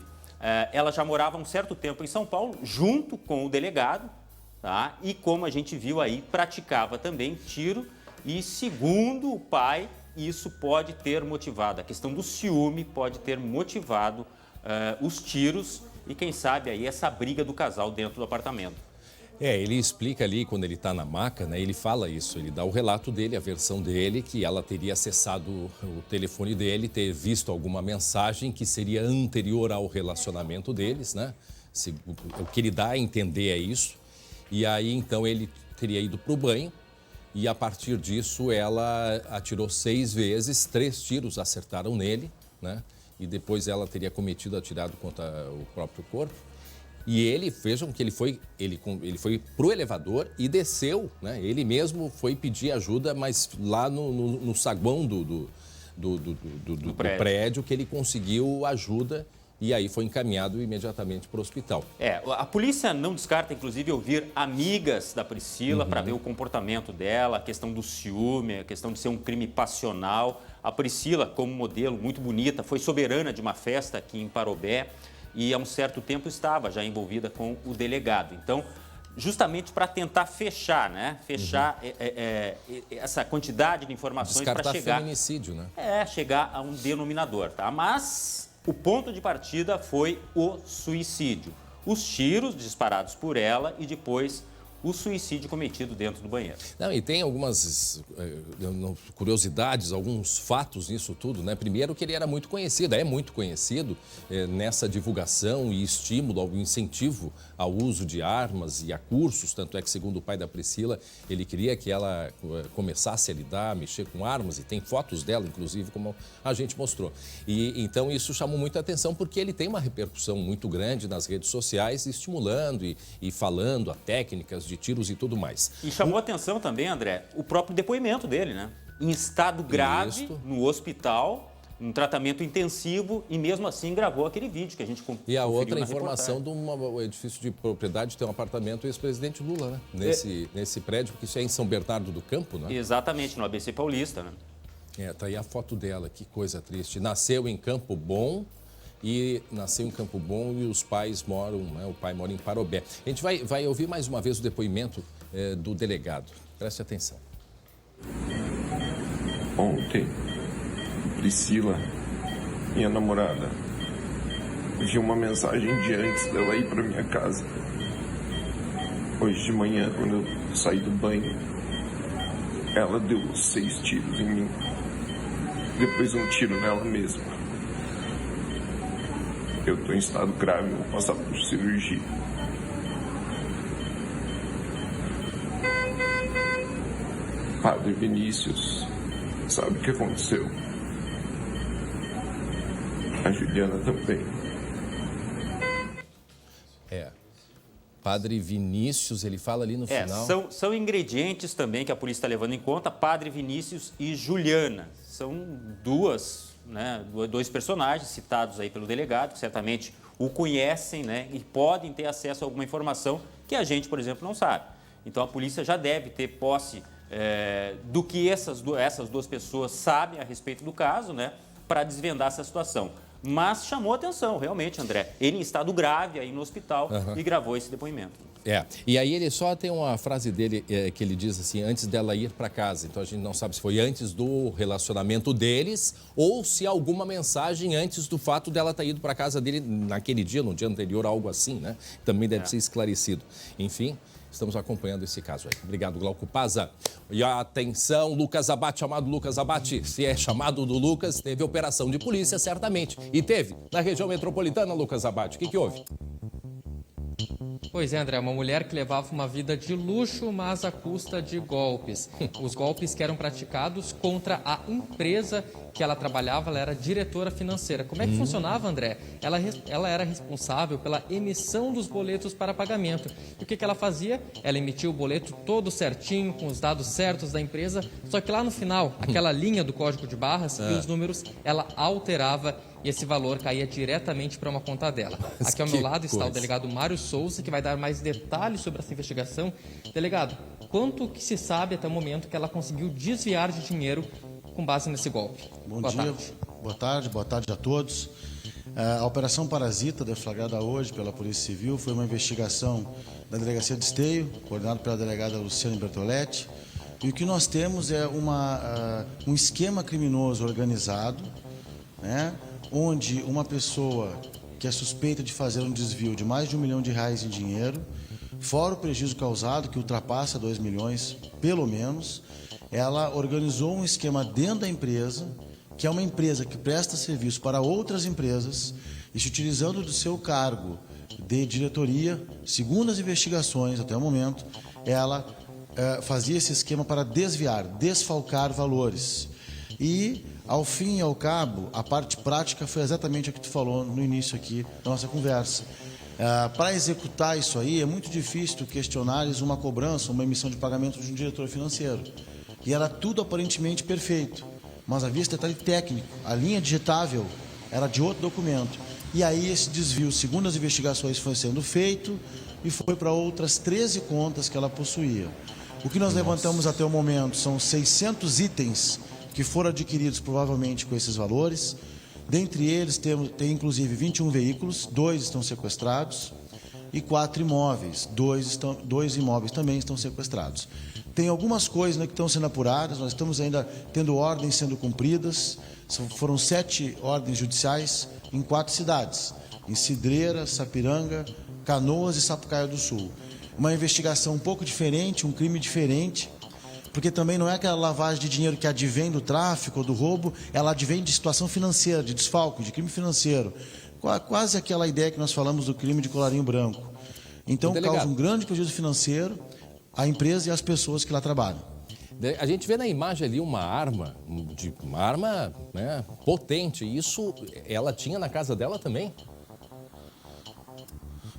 Ela já morava há um certo tempo em São Paulo, junto com o delegado, tá? E como a gente viu aí, praticava também tiro. E, segundo o pai, isso pode ter motivado, a questão do ciúme pode ter motivado os tiros e, quem sabe, aí essa briga do casal dentro do apartamento. Ele explica ali, quando ele está na maca, né, ele fala isso, ele dá o relato dele, a versão dele, que ela teria acessado o telefone dele, ter visto alguma mensagem que seria anterior ao relacionamento deles, né? O que ele dá a entender é isso. E aí, então, ele teria ido para o banho. E, a partir disso, ela atirou 6 vezes, 3 tiros acertaram nele, né? E depois ela teria atirado contra o próprio corpo. E ele, vejam que ele foi para o elevador e desceu, né? Ele mesmo foi pedir ajuda, mas lá no saguão do prédio que ele conseguiu ajuda. E aí foi encaminhado imediatamente para o hospital. A polícia não descarta, inclusive, ouvir amigas da Priscila para ver o comportamento dela, a questão do ciúme, a questão de ser um crime passional. A Priscila, como modelo, muito bonita, foi soberana de uma festa aqui em Parobé e há um certo tempo estava já envolvida com o delegado. Então, justamente para tentar fechar, né? Essa quantidade de informações para chegar... feminicídio, né? Chegar a um denominador, tá? Mas... o ponto de partida foi o suicídio. Os tiros disparados por ela e depois o suicídio cometido dentro do banheiro. Não, e tem algumas curiosidades, alguns fatos nisso tudo, né? Primeiro que ele era muito conhecido, é muito conhecido nessa divulgação e estímulo ao incentivo ao uso de armas e a cursos, tanto é que, segundo o pai da Priscila, ele queria que ela começasse a lidar, mexer com armas, e tem fotos dela, inclusive, como a gente mostrou. E então isso chamou muita atenção porque ele tem uma repercussão muito grande nas redes sociais, estimulando e falando a técnicas de tiros e tudo mais. E chamou atenção também, André, o próprio depoimento dele, né? Em estado grave, no hospital, um tratamento intensivo, e mesmo assim gravou aquele vídeo que a gente conferiu. E a outra informação de um edifício de propriedade, tem um apartamento do ex-presidente Lula, né? Nesse prédio, porque isso é em São Bernardo do Campo, né? Exatamente, no ABC Paulista, né? Tá aí a foto dela, que coisa triste. Nasceu em Campo Bom. E os pais moram, né? O pai mora em Parobé. A gente vai ouvir mais uma vez o depoimento do delegado. Preste atenção. Ontem, Priscila, minha namorada, vi uma mensagem de antes dela ir para minha casa. Hoje de manhã, quando eu saí do banho, ela deu 6 tiros em mim. Depois um tiro nela mesma. Eu estou em estado grave, vou passar por cirurgia. Padre Vinícius, sabe o que aconteceu? A Juliana também. Padre Vinícius, ele fala ali no final. São ingredientes também que a polícia está levando em conta, Padre Vinícius e Juliana. São dois personagens citados aí pelo delegado, que certamente o conhecem, né, e podem ter acesso a alguma informação que a gente, por exemplo, não sabe. Então a polícia já deve ter posse do que essas duas pessoas sabem a respeito do caso, né, para desvendar essa situação. Mas chamou atenção, realmente, André. Ele em estado grave aí no hospital e gravou esse depoimento. E aí ele só tem uma frase dele que ele diz assim, antes dela ir para casa. Então a gente não sabe se foi antes do relacionamento deles ou se alguma mensagem antes do fato dela ter ido para casa dele naquele dia, no dia anterior, algo assim, né? Também deve ser esclarecido. Enfim, estamos acompanhando esse caso aí. Obrigado, Glauco Paza. E atenção, Lucas Abate, chamado Lucas Abate. Se é chamado do Lucas, teve operação de polícia, certamente. E teve na região metropolitana, Lucas Abate. O que houve? Pois é, André, uma mulher que levava uma vida de luxo, mas à custa de golpes. Os golpes que eram praticados contra a empresa que ela trabalhava, ela era diretora financeira. Como é que funcionava, André? Ela era responsável pela emissão dos boletos para pagamento. E o que ela fazia? Ela emitia o boleto todo certinho, com os dados certos da empresa, só que lá no final, aquela linha do código de barras e os números, ela alterava e esse valor caía diretamente para uma conta dela. Aqui ao meu lado está o delegado Mário Souza, que vai dar mais detalhes sobre essa investigação. Delegado, quanto que se sabe até o momento que ela conseguiu desviar de dinheiro com base nesse golpe? Boa tarde a todos. A Operação Parasita, deflagrada hoje pela Polícia Civil, foi uma investigação da Delegacia de Esteio, coordenada pela delegada Luciane Bertoletti. E o que nós temos é um esquema criminoso organizado, né, onde uma pessoa que é suspeita de fazer um desvio de mais de R$1 milhão em dinheiro, fora o prejuízo causado, que ultrapassa 2 milhões, pelo menos, ela organizou um esquema dentro da empresa, que é uma empresa que presta serviço para outras empresas, e se utilizando do seu cargo de diretoria, segundo as investigações até o momento, ela fazia esse esquema para desviar, desfalcar valores. E, ao fim e ao cabo, a parte prática foi exatamente o que tu falou no início aqui da nossa conversa. Para executar isso aí, é muito difícil tu questionares uma cobrança, uma emissão de pagamento de um diretor financeiro. E era tudo aparentemente perfeito, mas havia esse detalhe técnico. A linha digitável era de outro documento. E aí esse desvio, segundo as investigações, foi sendo feito e foi para outras 13 contas que ela possuía. O que nós levantamos até o momento são 600 itens que foram adquiridos provavelmente com esses valores. Dentre eles tem inclusive 21 veículos, 2 estão sequestrados e 4 imóveis, 2 imóveis também estão sequestrados. Tem algumas coisas, né, que estão sendo apuradas, nós estamos ainda tendo ordens sendo cumpridas, foram 7 ordens judiciais em 4 cidades, em Cidreira, Sapiranga, Canoas e Sapucaia do Sul. Uma investigação um pouco diferente, um crime diferente, porque também não é aquela lavagem de dinheiro que advém do tráfico ou do roubo, ela advém de situação financeira, de desfalque, de crime financeiro. Quase aquela ideia que nós falamos do crime de colarinho branco. Então causa um grande prejuízo financeiro à empresa e às pessoas que lá trabalham. A gente vê na imagem ali uma arma, né, potente. Isso ela tinha na casa dela também?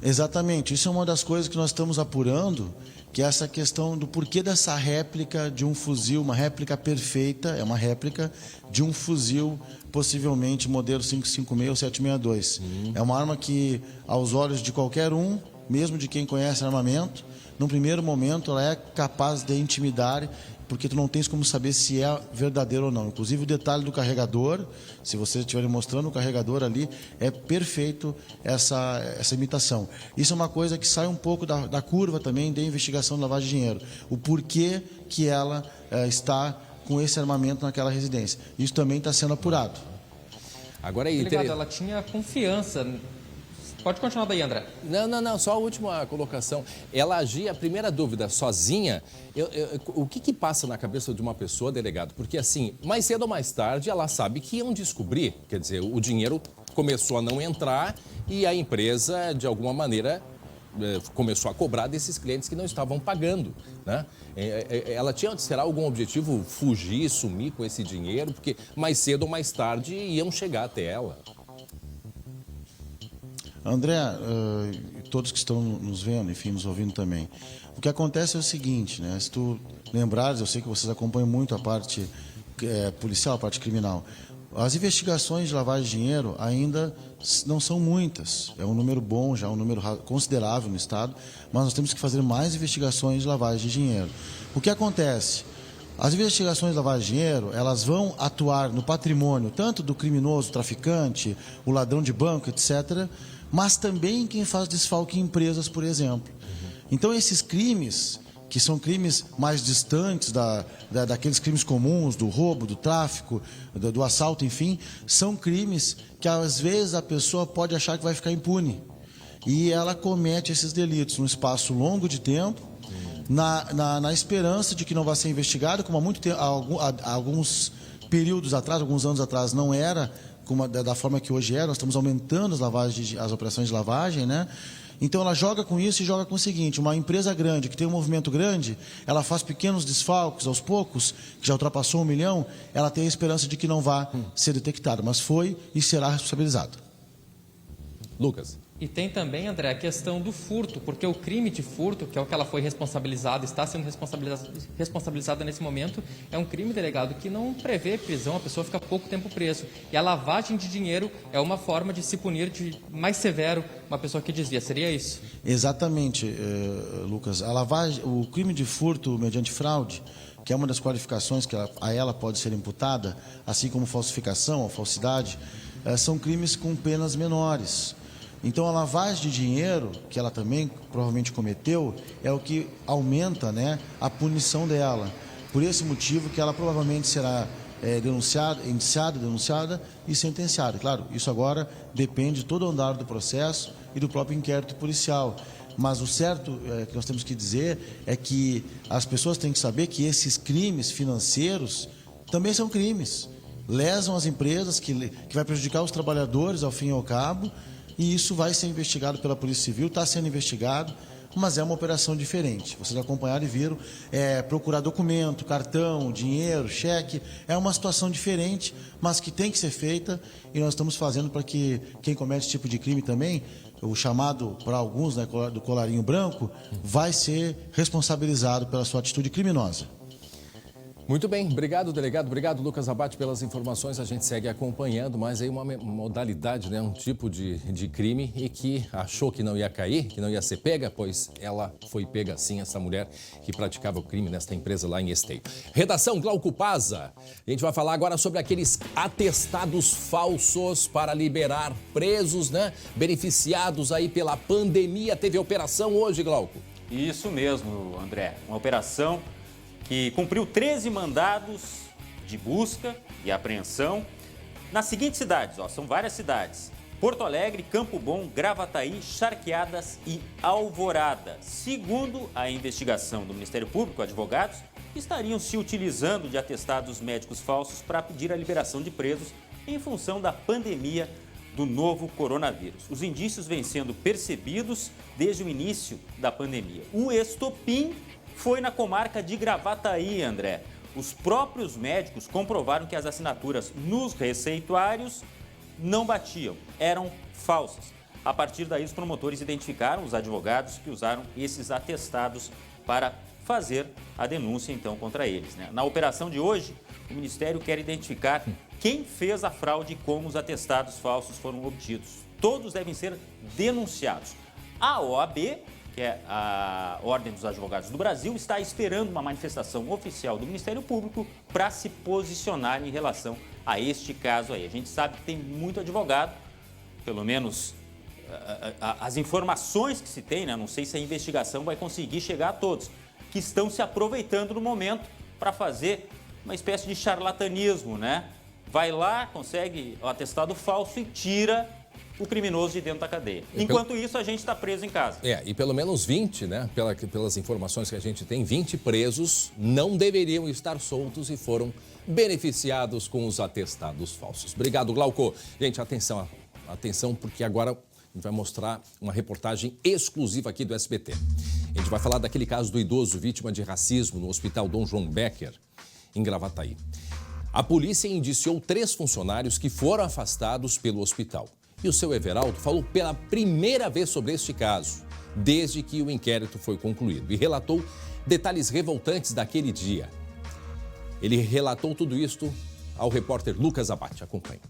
Exatamente. Isso é uma das coisas que nós estamos apurando, que é essa questão do porquê dessa réplica de um fuzil, uma réplica perfeita, é uma réplica de um fuzil, possivelmente modelo 556 ou 762. É uma arma que, aos olhos de qualquer um, mesmo de quem conhece armamento, num primeiro momento ela é capaz de intimidar, porque tu não tens como saber se é verdadeiro ou não. Inclusive o detalhe do carregador, se você estiver mostrando o carregador ali, é perfeito essa imitação. Isso é uma coisa que sai um pouco da curva também de investigação de lavagem de dinheiro. O porquê que ela está com esse armamento naquela residência. Isso também está sendo apurado. Agora aí, ela tinha confiança. Pode continuar daí, André. Não, só a última colocação. Ela agia, a primeira dúvida, sozinha. O que passa na cabeça de uma pessoa, delegado? Porque assim, mais cedo ou mais tarde, ela sabe que iam descobrir. Quer dizer, o dinheiro começou a não entrar e a empresa, de alguma maneira, começou a cobrar desses clientes que não estavam pagando, né? Ela tinha, será algum objetivo fugir, sumir com esse dinheiro? Porque mais cedo ou mais tarde iam chegar até ela. André, todos que estão nos vendo, enfim, nos ouvindo também, o que acontece é o seguinte, né? Se tu lembrares, eu sei que vocês acompanham muito a parte policial, a parte criminal. As investigações de lavagem de dinheiro ainda não são muitas. É um número bom, já um número considerável no Estado, mas nós temos que fazer mais investigações de lavagem de dinheiro. O que acontece? As investigações de lavagem de dinheiro, elas vão atuar no patrimônio tanto do criminoso, traficante, o ladrão de banco, etc., mas também quem faz desfalque em empresas, por exemplo. Então, esses crimes, que são crimes mais distantes daqueles crimes comuns, do roubo, do tráfico, do assalto, enfim, são crimes que, às vezes, a pessoa pode achar que vai ficar impune. E ela comete esses delitos num espaço longo de tempo, na esperança de que não vai ser investigado, como há alguns períodos atrás, alguns anos atrás, não era da forma que hoje é. Nós estamos aumentando as operações de lavagem, né? Então ela joga com isso e joga com o seguinte: uma empresa grande, que tem um movimento grande, ela faz pequenos desfalques aos poucos, que já ultrapassou 1 milhão, ela tem a esperança de que não vá ser detectada, mas foi e será responsabilizado. Lucas. E tem também, André, a questão do furto, porque o crime de furto, que é o que ela foi responsabilizada, está sendo responsabilizada nesse momento, é um crime, delegado, que não prevê prisão, a pessoa fica pouco tempo preso. E a lavagem de dinheiro é uma forma de se punir de mais severo uma pessoa que desvia. Seria isso? Exatamente, Lucas. O crime de furto mediante fraude, que é uma das qualificações que a ela pode ser imputada, assim como falsificação ou falsidade, são crimes com penas menores. Então, a lavagem de dinheiro, que ela também provavelmente cometeu, é o que aumenta, né, a punição dela. Por esse motivo que ela provavelmente será denunciada e sentenciada. Claro, isso agora depende de todo o andar do processo e do próprio inquérito policial. Mas o certo que nós temos que dizer é que as pessoas têm que saber que esses crimes financeiros também são crimes. Lesam as empresas, que vai prejudicar os trabalhadores ao fim e ao cabo. E isso vai ser investigado pela Polícia Civil, está sendo investigado, mas é uma operação diferente. Vocês acompanharam e viram, procurar documento, cartão, dinheiro, cheque, é uma situação diferente, mas que tem que ser feita, e nós estamos fazendo para que quem comete esse tipo de crime também, o chamado para alguns, né, do colarinho branco, vai ser responsabilizado pela sua atitude criminosa. Muito bem, obrigado, delegado. Obrigado, Lucas Abate, pelas informações. A gente segue acompanhando, mas aí uma modalidade, né, um tipo de crime e que achou que não ia cair, que não ia ser pega, pois ela foi pega sim, essa mulher que praticava o crime nesta empresa lá em Esteio. Redação Glauco Paza. A gente vai falar agora sobre aqueles atestados falsos para liberar presos, né, beneficiados aí pela pandemia. Teve operação hoje, Glauco? Isso mesmo, André. Uma operação que cumpriu 13 mandados de busca e apreensão nas seguintes cidades, são várias cidades: Porto Alegre, Campo Bom, Gravataí, Charqueadas e Alvorada. Segundo a investigação do Ministério Público, advogados estariam se utilizando de atestados médicos falsos para pedir a liberação de presos em função da pandemia do novo coronavírus. Os indícios vêm sendo percebidos desde o início da pandemia. O estopim foi na comarca de Gravataí, André. Os próprios médicos comprovaram que as assinaturas nos receituários não batiam, eram falsas. A partir daí, os promotores identificaram os advogados que usaram esses atestados para fazer a denúncia, então, contra eles, né? Na operação de hoje, o Ministério quer identificar quem fez a fraude e como os atestados falsos foram obtidos. Todos devem ser denunciados. A OAB, que é a Ordem dos Advogados do Brasil, está esperando uma manifestação oficial do Ministério Público para se posicionar em relação a este caso aí. A gente sabe que tem muito advogado, pelo menos as informações que se tem, né? Não sei se a investigação vai conseguir chegar a todos, que estão se aproveitando no momento para fazer uma espécie de charlatanismo, né? Vai lá, consegue o atestado falso e tira o criminoso de dentro da cadeia. Enquanto isso, a gente está preso em casa. E pelo menos 20, né? Pelas informações que a gente tem, 20 presos não deveriam estar soltos e foram beneficiados com os atestados falsos. Obrigado, Glauco. Gente, atenção, porque agora a gente vai mostrar uma reportagem exclusiva aqui do SBT. A gente vai falar daquele caso do idoso vítima de racismo no Hospital Dom João Becker, em Gravataí. A polícia indiciou 3 funcionários que foram afastados pelo hospital. E o seu Everaldo falou pela primeira vez sobre este caso, desde que o inquérito foi concluído, e relatou detalhes revoltantes daquele dia. Ele relatou tudo isto ao repórter Lucas Abate. Acompanhe.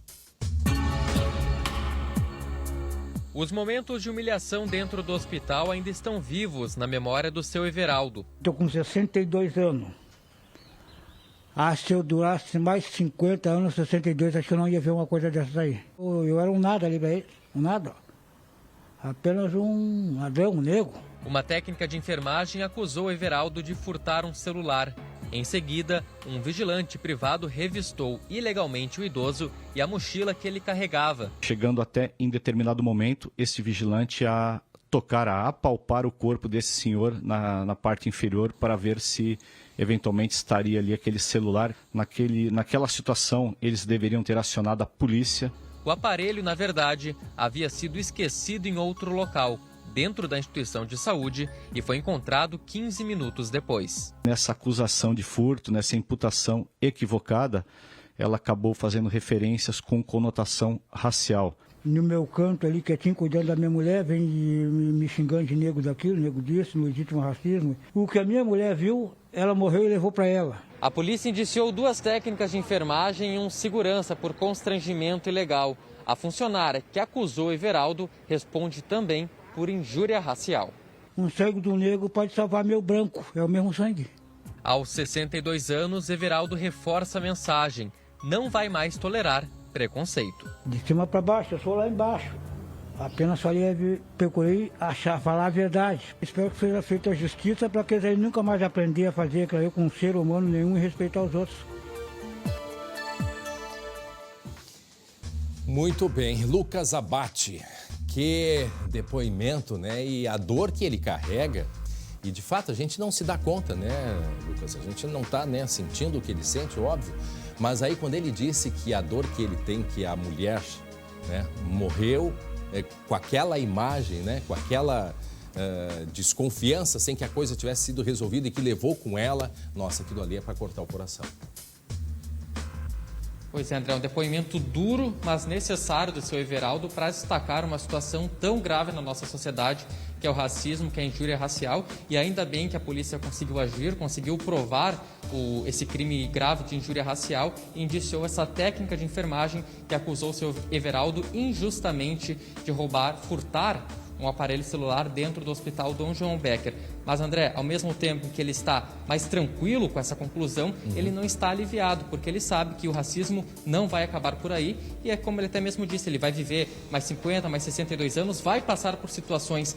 Os momentos de humilhação dentro do hospital ainda estão vivos na memória do seu Everaldo. Estou com 62 anos. Se eu durasse mais 50 anos, 62, acho que eu não ia ver uma coisa dessas aí. Eu era um nada ali pra eles, um nada. Apenas um ladrão, um negro. Uma técnica de enfermagem acusou Everaldo de furtar um celular. Em seguida, um vigilante privado revistou ilegalmente o idoso e a mochila que ele carregava. Chegando até, em determinado momento, esse vigilante a tocar, a apalpar o corpo desse senhor na parte inferior para ver se eventualmente estaria ali aquele celular. Naquela situação, eles deveriam ter acionado a polícia. O aparelho, na verdade, havia sido esquecido em outro local, dentro da instituição de saúde, e foi encontrado 15 minutos depois. Nessa acusação de furto, nessa imputação equivocada, ela acabou fazendo referências com conotação racial. No meu canto ali, quietinho, cuidando da minha mulher, vem me xingando de negro daquilo, negro disso, no legítimo racismo. O que a minha mulher viu, ela morreu e levou para ela. A polícia indiciou 2 técnicas de enfermagem e um segurança por constrangimento ilegal. A funcionária que acusou Everaldo responde também por injúria racial. Um sangue do negro pode salvar meu branco, é o mesmo sangue. Aos 62 anos, Everaldo reforça a mensagem: não vai mais tolerar preconceito. De cima para baixo, eu sou lá embaixo. Apenas procurei falar a verdade. Espero que seja feita a justiça para que eles nunca mais aprender a fazer aquilo com um ser humano nenhum e respeitar os outros. Muito bem, Lucas Abate, que depoimento, né? E a dor que ele carrega. E de fato a gente não se dá conta, né, Lucas? A gente não está, né, sentindo o que ele sente, óbvio. Mas aí quando ele disse que a dor que ele tem, que a mulher, né, morreu com aquela imagem, né, com aquela desconfiança, sem que a coisa tivesse sido resolvida e que levou com ela, nossa, aquilo ali é para cortar o coração. Pois é, André, um depoimento duro, mas necessário do seu Everaldo para destacar uma situação tão grave na nossa sociedade, que é o racismo, que é a injúria racial, e ainda bem que a polícia conseguiu agir, conseguiu provar esse crime grave de injúria racial e indiciou essa técnica de enfermagem que acusou o seu Everaldo injustamente de furtar um aparelho celular dentro do Hospital Dom João Becker. Mas, André, ao mesmo tempo que ele está mais tranquilo com essa conclusão, ele não está aliviado, porque ele sabe que o racismo não vai acabar por aí e é como ele até mesmo disse, ele vai viver mais 50, mais 62 anos, vai passar por situações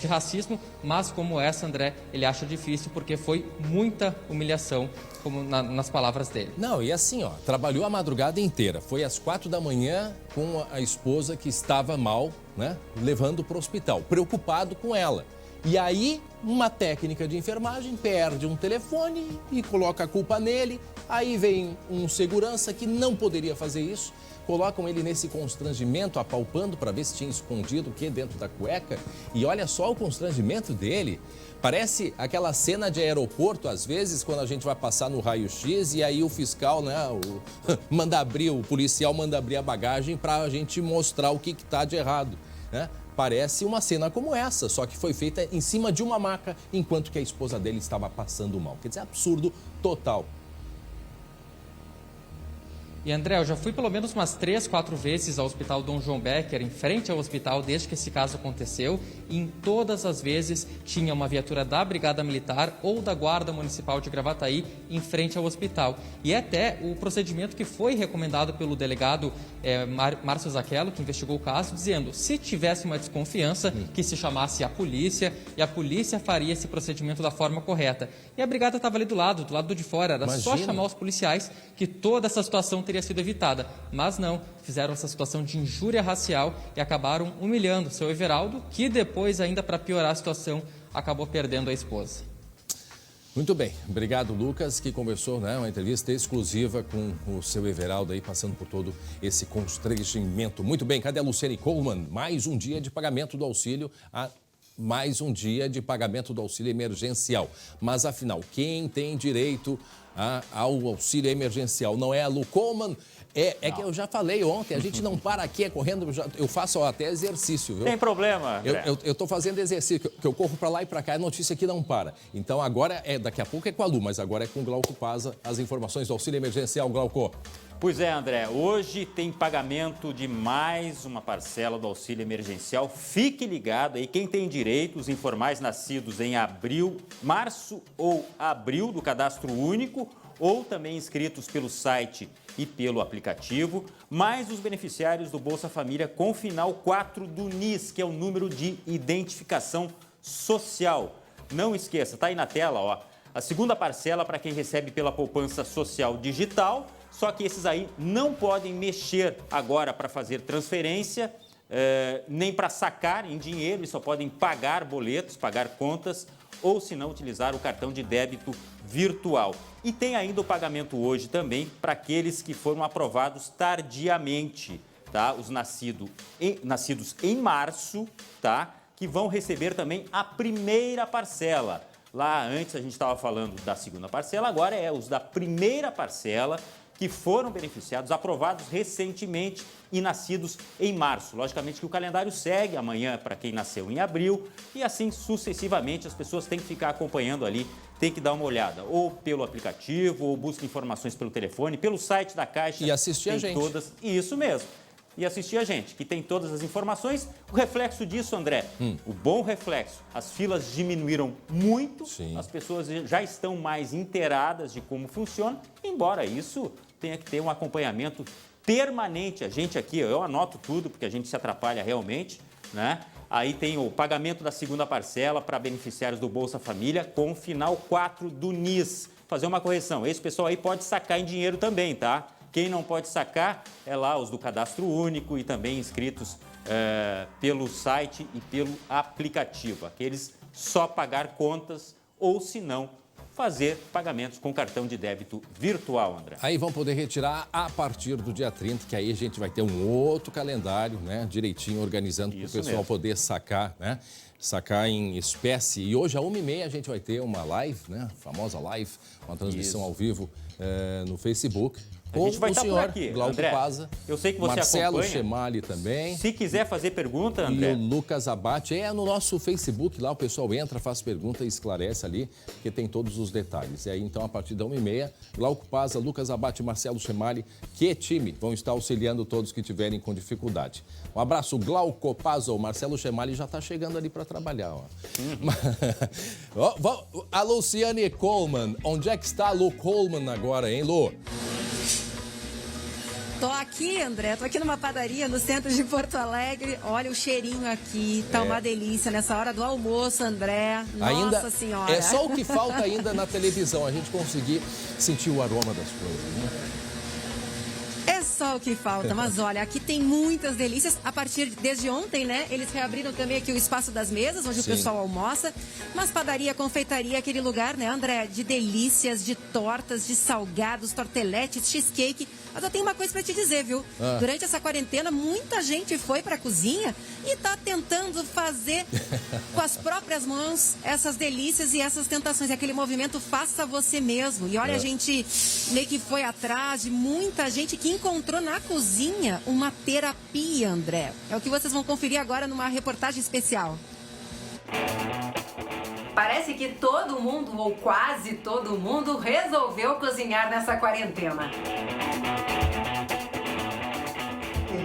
de racismo, mas como essa, André, ele acha difícil porque foi muita humilhação, como nas palavras dele. Não, e assim, ó, trabalhou a madrugada inteira, foi às 4 da manhã com a esposa que estava mal, né, levando para o hospital, preocupado com ela. E aí, uma técnica de enfermagem perde um telefone e coloca a culpa nele. Aí vem um segurança que não poderia fazer isso. Colocam ele nesse constrangimento, apalpando para ver se tinha escondido o que dentro da cueca. E olha só o constrangimento dele. Parece aquela cena de aeroporto, às vezes, quando a gente vai passar no raio-x e aí o fiscal, né, o policial manda abrir a bagagem para a gente mostrar o que está de errado, né? Parece uma cena como essa, só que foi feita em cima de uma maca, enquanto que a esposa dele estava passando mal. Quer dizer, absurdo total. E André, eu já fui pelo menos umas 3, 4 vezes ao Hospital Dom João Becker, em frente ao hospital, desde que esse caso aconteceu. E em todas as vezes tinha uma viatura da Brigada Militar ou da Guarda Municipal de Gravataí em frente ao hospital. E até o procedimento que foi recomendado pelo delegado Márcio Zaquello, que investigou o caso, dizendo se tivesse uma desconfiança, que se chamasse a polícia e a polícia faria esse procedimento da forma correta. E a brigada estava ali do lado de fora, era só chamar os policiais que toda essa situação teria sido evitada. Mas não, fizeram essa situação de injúria racial e acabaram humilhando o seu Everaldo, que depois, ainda para piorar a situação, acabou perdendo a esposa. Muito bem, obrigado Lucas, que conversou, uma entrevista exclusiva com o seu Everaldo aí, passando por todo esse constrangimento. Muito bem, cadê a Luciane Coleman? Mais um dia de pagamento do auxílio emergencial. Mas afinal, quem tem direito ao auxílio emergencial não é a Lu Coleman? É que eu já falei ontem, a gente não para aqui, correndo, eu faço até exercício, viu? Tem problema, André. Eu estou fazendo exercício, que eu corro para lá e para cá, a notícia aqui não para. Então agora, daqui a pouco é com a Lu, mas agora é com o Glauco Paza, as informações do auxílio emergencial, Glauco. Pois é, André, hoje tem pagamento de mais uma parcela do auxílio emergencial. Fique ligado aí, quem tem direito, os informais nascidos em março ou abril do Cadastro Único, ou também inscritos pelo site e pelo aplicativo, mais os beneficiários do Bolsa Família com final 4 do NIS, que é o número de identificação social. Não esqueça, tá aí na tela, ó, a segunda parcela para quem recebe pela poupança social digital, só que esses aí não podem mexer agora para fazer transferência, nem para sacar em dinheiro, eles só podem pagar boletos, pagar contas, ou se não utilizar o cartão de débito virtual. E tem ainda o pagamento hoje também para aqueles que foram aprovados tardiamente, tá? Os nascidos em março, tá? Que vão receber também a primeira parcela. Lá antes a gente estava falando da segunda parcela, agora é os da primeira parcela que foram beneficiados, aprovados recentemente e nascidos em março. Logicamente que o calendário segue amanhã para quem nasceu em abril e assim sucessivamente. As pessoas têm que ficar acompanhando ali, tem que dar uma olhada ou pelo aplicativo, ou busca informações pelo telefone, pelo site da Caixa. E assistir a gente. Isso mesmo. E assistir a gente, que tem todas as informações. O reflexo disso, André, o bom reflexo, as filas diminuíram muito, as pessoas já estão mais inteiradas de como funciona, embora isso tenha que ter um acompanhamento permanente. A gente aqui, eu anoto tudo, porque a gente se atrapalha realmente, né? Aí tem o pagamento da segunda parcela para beneficiários do Bolsa Família com final 4 do NIS. Fazer uma correção, esse pessoal aí pode sacar em dinheiro também, tá? Quem não pode sacar é lá os do Cadastro Único e também inscritos pelo site e pelo aplicativo. Aqueles só pagar contas ou, se não, fazer pagamentos com cartão de débito virtual, André. Aí vão poder retirar a partir do dia 30, que aí a gente vai ter um outro calendário, né? Direitinho, organizando para o pessoal mesmo poder sacar, né? Sacar em espécie. E hoje, às 1h30, a gente vai ter uma live, né? A famosa live, uma transmissão ao vivo no Facebook. A gente vai estar por aqui, Glauco André. Paza, Eu sei que você Marcelo acompanha. Chemali também. Se quiser fazer pergunta, André. E o Lucas Abate. No nosso Facebook, lá o pessoal entra, faz pergunta e esclarece ali, que tem todos os detalhes. E aí, então, a partir da 1h30, Glauco Paza, Lucas Abate e Marcelo Chemali, que time, vão estar auxiliando todos que tiverem com dificuldade. Um abraço, Glauco Paza. O Marcelo Chemali já está chegando ali para trabalhar. A Luciane Coleman. Onde é que está a Lu Coleman agora, hein, Lu? Tô aqui, André, tô aqui numa padaria no centro de Porto Alegre. Olha o cheirinho aqui, tá uma delícia nessa hora do almoço, André. Nossa Senhora. É só o que falta ainda na televisão, a gente conseguir sentir o aroma das coisas, né? É só o que falta, mas olha, aqui tem muitas delícias. Desde ontem, né, eles reabriram também aqui o espaço das mesas, onde o pessoal almoça. Mas padaria, confeitaria, aquele lugar, né, André, de delícias, de tortas, de salgados, torteletes, cheesecake. Mas eu tenho uma coisa pra te dizer, viu? Durante essa quarentena, muita gente foi pra cozinha e tá tentando fazer com as próprias mãos essas delícias e essas tentações. Aquele movimento faça você mesmo. E olha, a gente meio que foi atrás de muita gente que encontrou na cozinha uma terapia, André. É o que vocês vão conferir agora numa reportagem especial. Parece que todo mundo, ou quase todo mundo, resolveu cozinhar nessa quarentena.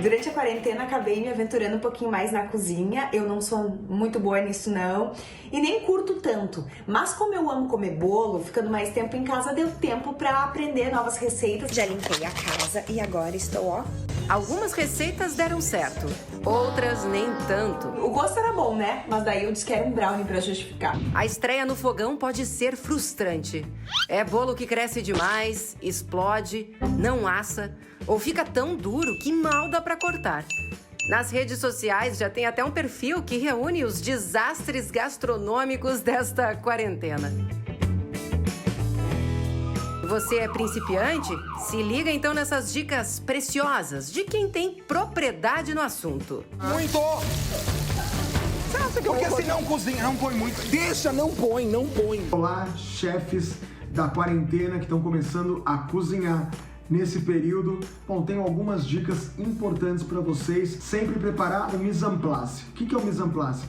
Durante a quarentena, acabei me aventurando um pouquinho mais na cozinha. Eu não sou muito boa nisso, não. E nem curto tanto. Mas como eu amo comer bolo, ficando mais tempo em casa, deu tempo pra aprender novas receitas. Já limpei a casa e agora estou, ó. Algumas receitas deram certo, outras nem tanto. O gosto era bom, né? Mas daí eu disse que era um brownie pra justificar. A estreia no fogão pode ser frustrante. É bolo que cresce demais, explode, não assa ou fica tão duro que mal dá pra cortar. Nas redes sociais já tem até um perfil que reúne os desastres gastronômicos desta quarentena. Você é principiante? Se liga então nessas dicas preciosas de quem tem propriedade no assunto. Muito! Você acha que porque se não cozinha, não põe muito. Deixa, não põe. Olá, chefes da quarentena que estão começando a cozinhar nesse período. Bom, tenho algumas dicas importantes para vocês. Sempre preparar o mise en place. O que é o mise en place?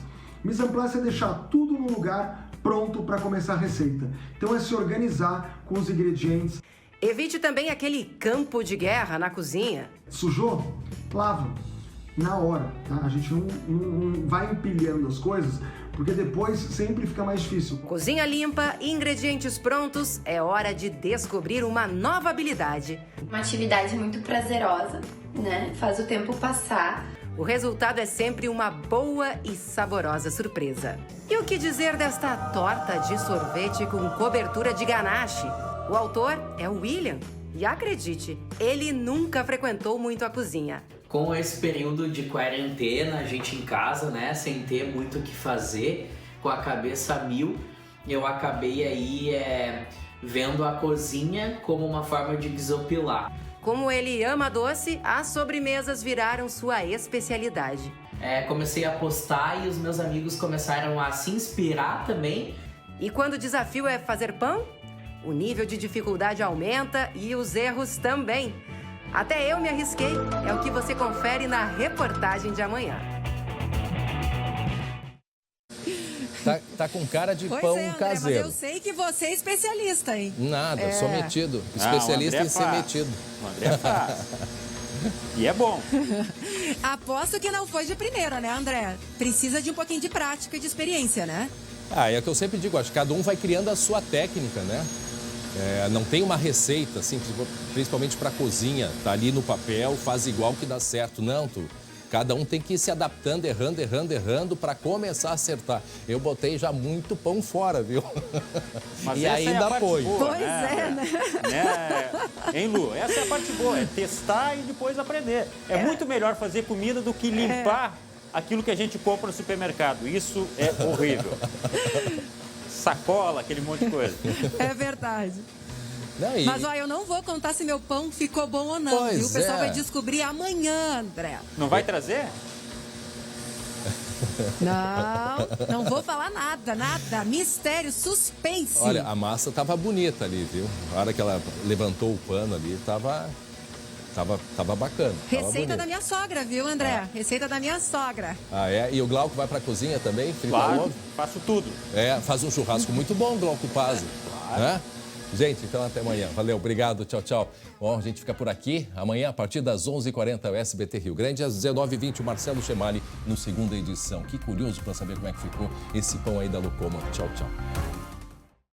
Mise en place é deixar tudo no lugar pronto para começar a receita. Então é se organizar com os ingredientes. Evite também aquele campo de guerra na cozinha. Sujou? Lava. Na hora, tá? A gente não vai empilhando as coisas, porque depois sempre fica mais difícil. Cozinha limpa e ingredientes prontos, é hora de descobrir uma nova habilidade. Uma atividade muito prazerosa, né? Faz o tempo passar. O resultado é sempre uma boa e saborosa surpresa. E o que dizer desta torta de sorvete com cobertura de ganache? O autor é o William. E acredite, ele nunca frequentou muito a cozinha. Com esse período de quarentena, a gente em casa, né, sem ter muito o que fazer, com a cabeça a mil, eu acabei aí vendo a cozinha como uma forma de desopilar. Como ele ama doce, as sobremesas viraram sua especialidade. Comecei a postar e os meus amigos começaram a se inspirar também. E quando o desafio é fazer pão, o nível de dificuldade aumenta e os erros também. Até eu me arrisquei, é o que você confere na reportagem de amanhã. Tá com cara de Pois pão é, André, caseiro. mas eu sei que você é especialista, hein? Nada, sou metido. Especialista em ser metido. O André faz. E é bom. Aposto que não foi de primeira, né, André? Precisa de um pouquinho de prática e de experiência, né? É o que eu sempre digo, acho que cada um vai criando a sua técnica, né? Não tem uma receita, assim, principalmente para cozinha, tá ali no papel, faz igual que dá certo. Não, cada um tem que ir se adaptando, errando para começar a acertar. Eu botei já muito pão fora, viu? Mas e essa ainda põe. Pois né? Hein, Lu? Essa é a parte boa, é testar e depois aprender. É muito melhor fazer comida do que limpar aquilo que a gente compra no supermercado. Isso é horrível. Sacola, aquele monte de coisa. É verdade. Não, Mas, ó, eu não vou contar se meu pão ficou bom ou não, viu? O pessoal vai descobrir amanhã, André. Não vai trazer? Não vou falar nada. Mistério, suspense. Olha, a massa tava bonita ali, viu? Na hora que ela levantou o pano ali, tava bacana. Receita da minha sogra, viu, André? Receita da minha sogra. E o Glauco vai pra cozinha também? Claro, faço tudo. Faz um churrasco muito bom, Glauco Pazzi. Claro. Né? Gente, então até amanhã. Valeu, obrigado, tchau. Bom, a gente fica por aqui. Amanhã, a partir das 11h40, o SBT Rio Grande, às 19h20, o Marcelo Chemali, no segunda edição. Que curioso para saber como é que ficou esse pão aí da Lucoma. Tchau.